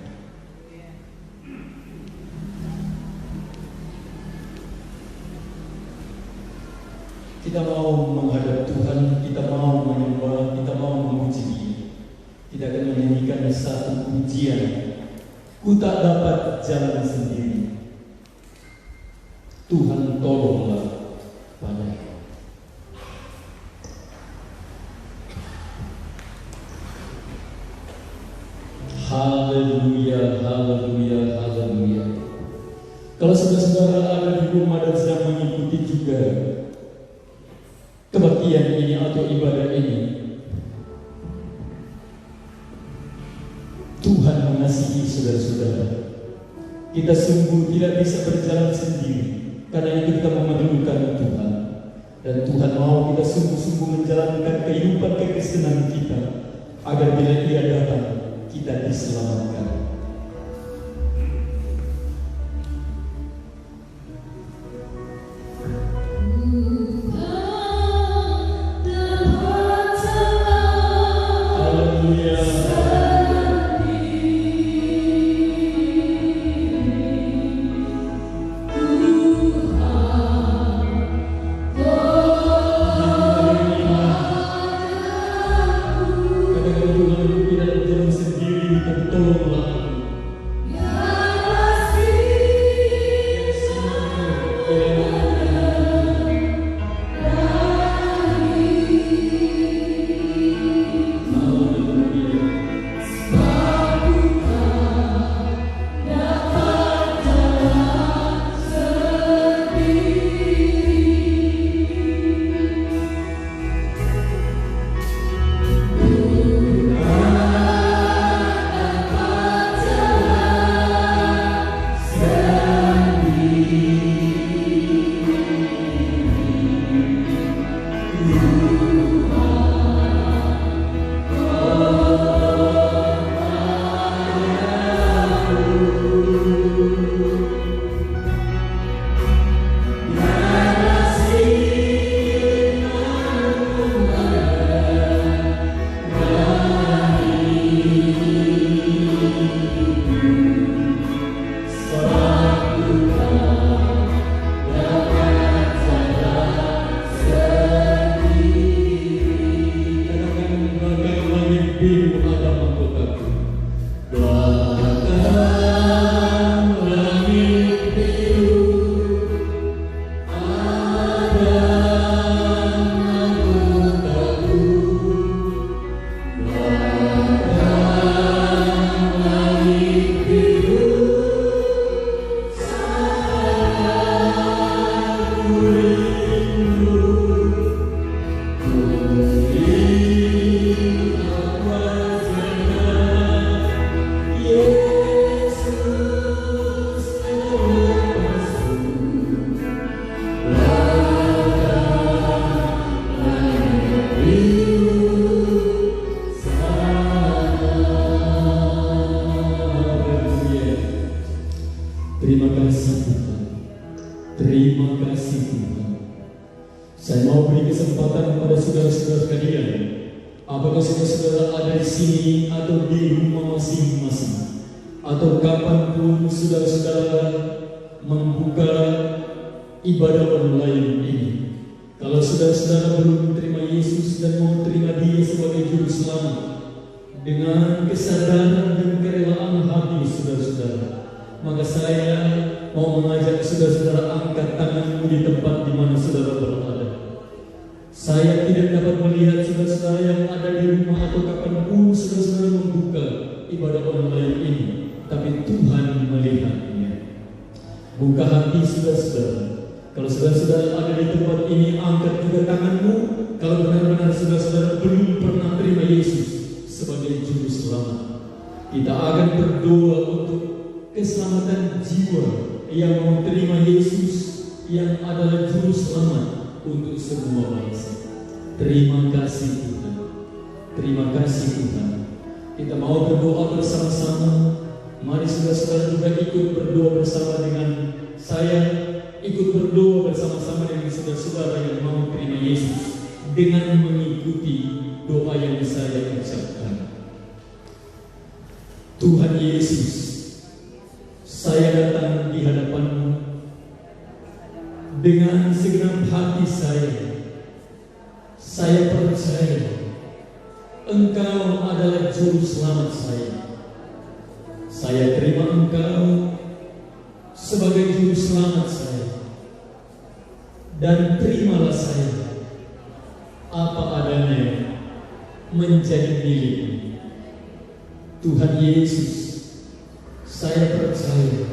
Speaker 1: Kita mau menghadap Tuhan, kita mau menyembah, kita mau memuji Dia. Kita akan menyanyikan satu pujian. Ku tak dapat jalan sendiri, Tuhan tolonglah padaku. Haleluya, haleluya, haleluya. Kalau saudara-saudara ada di rumah dan sedang mengikuti juga kebaktian ini atau ibadah ini, Tuhan mengasihi saudara-saudara. Kita sungguh tidak bisa berjalan sendiri, karena itu kita memerlukan Tuhan. Dan Tuhan mau kita sungguh-sungguh menjalankan kehidupan kekristenan kita, agar bila Dia datang, kita diselamatkan.
Speaker 2: Hallelujah.
Speaker 1: Saya mau beri kesempatan kepada saudara-saudara sekalian. Apakah saudara-saudara ada di sini atau di rumah masing-masing, atau kapanpun saudara-saudara membuka ibadah online ini, kalau saudara-saudara belum menerima Yesus dan mau menerima Dia sebagai Juru Selamat, dengan kesadaran dan kerelaan hati saudara-saudara, maka saya mau mengajak saudara-saudara angkat tanganmu di tempat di mana saudara berada. Saya tidak dapat melihat saudara-saudara yang ada di rumah atau kapanpun saudara-saudara membuka ibadah online ini, tapi Tuhan melihatnya. Buka hati saudara-saudara. Kalau saudara-saudara ada di tempat ini, angkat juga tanganmu. Kalau benar-benar saudara-saudara belum pernah terima Yesus sebagai Juru Selamat, kita akan berdoa untuk keselamatan jiwa yang mau terima Yesus yang adalah Juru Selamat untuk semua bangsa. Terima kasih Tuhan. Terima kasih Tuhan. Kita mau berdoa bersama-sama. Mari saudara-saudara juga ikut berdoa bersama dengan saya. Ikut berdoa bersama-sama dengan saudara-saudara yang mau terima Yesus dengan mengikuti doa yang saya ucapkan. Tuhan Yesus, saya datang di hadapan-Mu dengan segenap hati saya. Saya percaya Engkau adalah Juru Selamat saya. Saya terima Engkau sebagai Juru Selamat saya. Dan terimalah saya apa adanya menjadi milik-Mu. Tuhan Yesus, saya percaya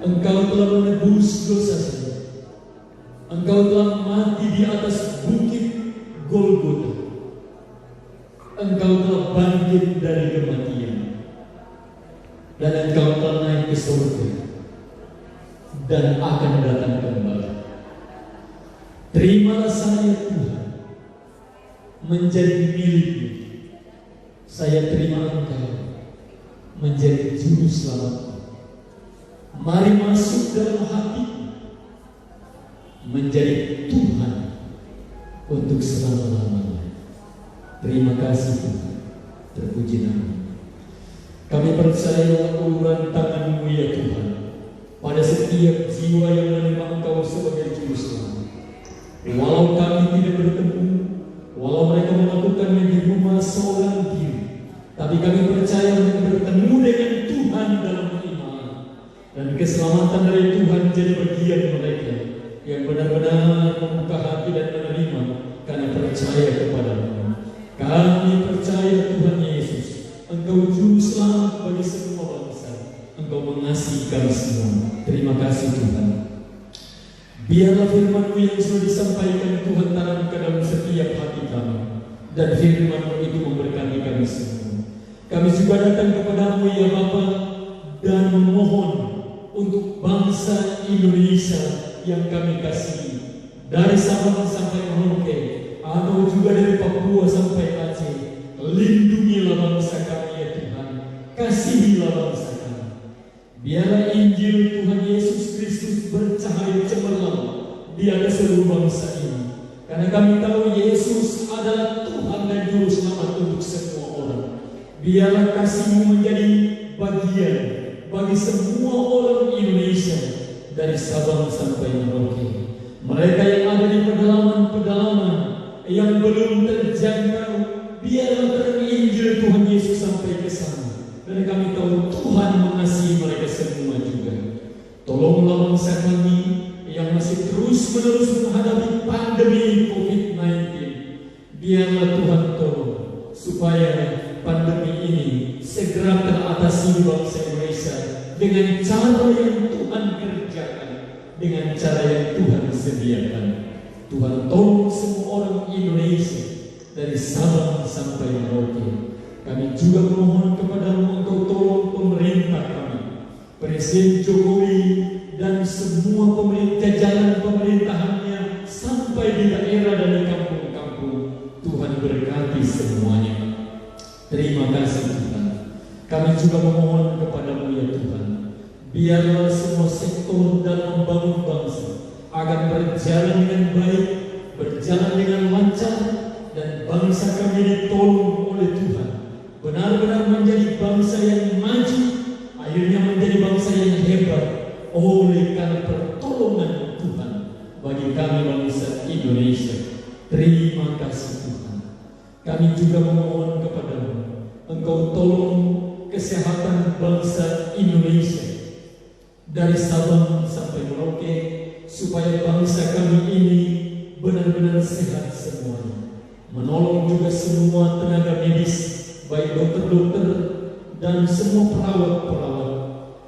Speaker 1: Engkau telah menebus dosa saya. Engkau telah mati di atas bukit Golgota. Engkau telah bangkit dari kematian, dan Engkau telah naik ke surga dan akan datang kembali. Terimalah saya Tuhan menjadi milik-Mu. Saya terima Engkau menjadi Juru Selamat. Mari masuk dalam hati, menjadi Tuhan untuk selama-lamanya. Terima kasih Tuhan. Terpuji nama. Kami percaya uluran tangan-Mu ya Tuhan pada setiap jiwa yang menerima Engkau sebagai Juru Selamat. Walau kami tidak bertemu, walau mereka melakukannya di rumah seorang diri, tapi kami percaya mereka bertemu dengan Tuhan dalam iman, dan keselamatan dari Tuhan jadi bagian mereka yang benar-benar membuka hati dan menerima karena percaya kepada-Mu. Kami percaya Tuhan Yesus, Engkau Juru Selamat bagi semua bangsa. Engkau mengasihi kami semua. Terima kasih Tuhan. Biarlah firman-Mu yang sudah disampaikan Tuhan tanam ke dalam setiap hati kami, dan firman-Mu itu memberkati kami semua. Kami juga datang kepada-Mu ya Bapa, dan memohon untuk bangsa Indonesia yang kami kasihi, dari Sabang sampai Merauke, atau juga dari Papua sampai Aceh. Lindungilah bangsa kami ya Tuhan, kasihilah bangsa kami. Biarlah Injil Tuhan Yesus Kristus bercahaya cemerlang di atas seluruh bangsa ini, karena kami tahu Yesus adalah Tuhan dan Juru Selamat untuk semua orang. Biarlah kasih-Mu menjadi bagian bagi semua orang Indonesia dari Sabang sampai Merauke. Mereka yang ada di pedalaman-pedalaman yang belum terjangkau, biarlah terang Injil Tuhan Yesus sampai ke sana. Dan kami tahu Tuhan mengasihi mereka semua juga. Tolonglah bangsa kami yang masih terus-menerus menghadapi pandemi COVID-19. Biarlah Tuhan tolong supaya pandemi ini segera teratasi di bangsa Indonesia dengan cara yang Tuhan kerjakan, dengan cara yang Tuhan sediakan. Tuhan tolong semua orang Indonesia dari Sabang sampai Merauke. Kami juga memohon kepada-Mu, Engkau tolong pemerintah kami, Presiden Jokowi dan semua jajaran pemerintahannya sampai di daerah dan di kampung-kampung. Tuhan berkati semuanya. Terima kasih Tuhan. Kami juga memohon kepada-Mu ya Tuhan, biarlah semua sektor dalam membangun bangsa akan berjalan dengan baik berjalan dengan lancar, dan bangsa kami ditolong oleh Tuhan, benar-benar menjadi bangsa yang maju, akhirnya menjadi bangsa yang hebat oleh karena pertolongan Tuhan bagi kami bangsa Indonesia. Terima kasih Tuhan. Kami juga memohon kepadamu, Engkau tolong kesehatan bangsa Indonesia dari Sabang sampai Merauke, supaya bangsa kami ini benar-benar sehat semuanya. Menolong juga semua tenaga medis, baik dokter-dokter dan semua perawat-perawat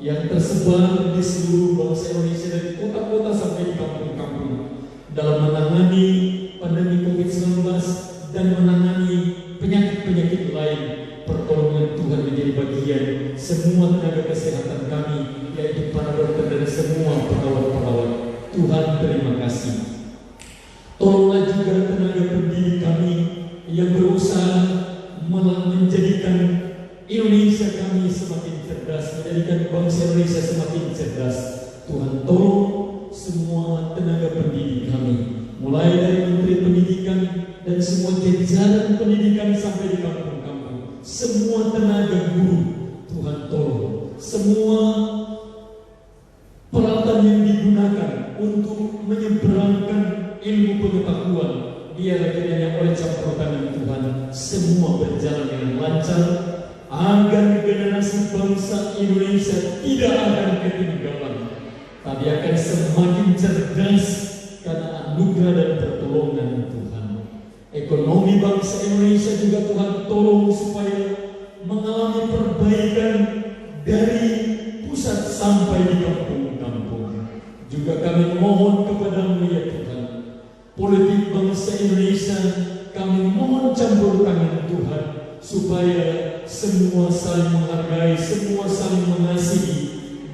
Speaker 1: yang tersebar di seluruh bangsa Indonesia, dari kota-kota sampai di kampung-kampung, dalam menangani pandemi COVID-19 dan menangani penyakit-penyakit lain. Pertolongan Tuhan menjadi bagian semua tenaga kesehatan kami, yaitu para dokter dan semua perawat-perawat. Tuhan, terima kasih. Tolonglah juga tenaga pendidik kami yang berusaha menjadikan Indonesia kami semakin cerdas, menjadikan bangsa Indonesia semakin cerdas. Tuhan, tolong semua tenaga pendidik kami, mulai dari Menteri Pendidikan dan semua jajaran pendidikan sampai di kampung-kampung, semua tenaga guru. Tuhan, tolong semua peralatan yang digunakan untuk menyeberangkan ilmu pengetahuan, biarlah kiranya oleh campur tangan Tuhan semua berjalan dengan lancar, agar generasi bangsa Indonesia tidak akan ketinggalan, tapi akan semakin cerdas karena anugerah dan pertolongan Tuhan. Ekonomi bangsa Indonesia juga Tuhan tolong supaya mengalami perbaikan dari pusat sampai di kampung-kampung. Juga kami mohon kepadamu ya Tuhan, politik bangsa Indonesia kami mohon campur tangan Tuhan, supaya semua saling menghargai, semua saling mengasihi,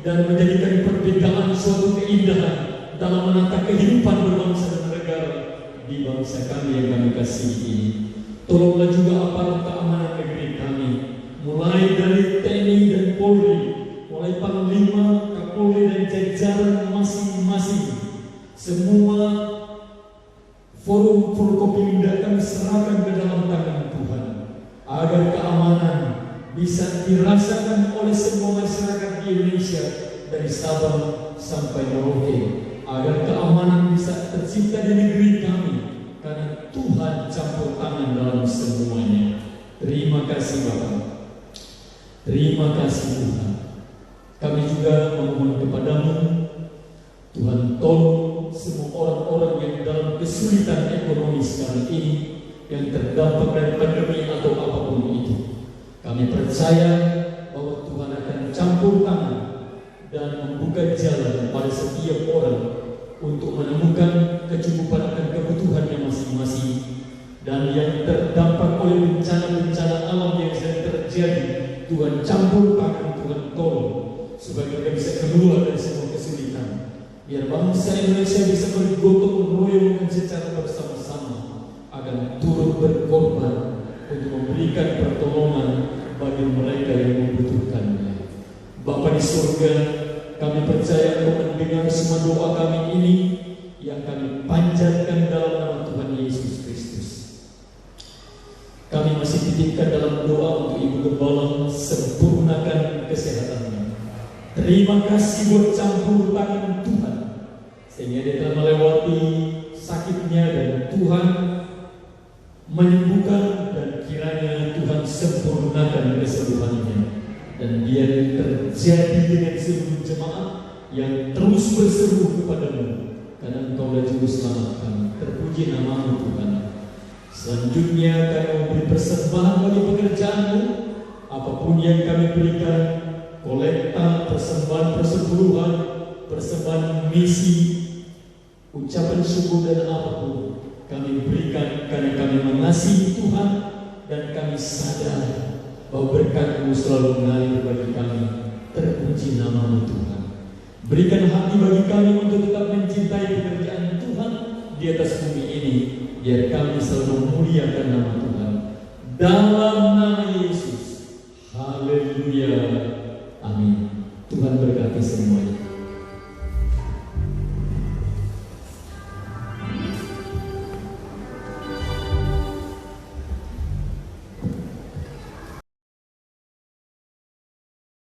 Speaker 1: dan menjadikan perbedaan suatu keindahan dalam menata kehidupan berbangsa dan negara di bangsa kami yang kami kasihi ini. Tolonglah juga aparat keamanan negeri kami, mulai dari TNI dan Polri, mulai Panglima, Kapolri dan jajaran masing-masing. Semua forum Forkopimda kami serahkan ke dalam tangan Tuhan, agar keamanan bisa dirasakan oleh semua masyarakat di Indonesia dari Sabang sampai Merauke, agar keamanan bisa tercipta di negeri kami, karena Tuhan campur tangan dalam semuanya. Terima kasih Bapak, terima kasih Tuhan. Kami juga memohon kepadamu, Tuhan, tolong semua orang-orang yang dalam kesulitan ekonomi sekarang ini, yang terdampak dari pandemi atau apapun itu. Kami percaya bahwa Tuhan akan campur tangan dan membuka jalan pada setiap orang untuk menemukan kecukupan akan kebutuhannya masing-masing. Dan yang terdampak oleh bencana-bencana alam yang sedang terjadi, Tuhan campur tangan, Tuhan tolong, supaya mereka bisa keluar dari semua kesulitan. Biar bangsa Indonesia bisa bergotong royong secara bersama-sama, akan turut berkorban untuk memberikan pertolongan bagi mereka yang membutuhkannya. Bapa di surga, kami percaya Engkau mendengar semua doa kami ini yang kami panjatkan dalam nama Tuhan Yesus Kristus. Kami masih titipkan dalam doa untuk Ibu Gembala, sempurnakan kesehatannya. Terima kasih buat campur tangan Tuhan, sehingga dia telah melewati sakitnya dan Tuhan menyembuhkan, dan kiranya Tuhan sempurnakan kesembuhannya, dan biar terjadi dengan seluruh jemaat yang terus berseru kepadamu, karena Engkau adalah Juru Selamat kami. Terpuji nama-Mu Tuhan. Selanjutnya kami memberi persembahan bagi pekerjaan-Mu, apapun yang kami berikan, kolekta, persembahan persepuluhan, persembahan misi, ucapan syukur dan apapun kami berikan karena kami mengasihi Tuhan, dan kami sadar bahwa berkat-Mu selalu mengalir bagi kami. Terpuji nama-Mu Tuhan. Berikan hati bagi kami untuk tetap mencintai pekerjaan Tuhan di atas bumi ini, biar kami selalu memuliakan nama Tuhan. Dalam nama Yesus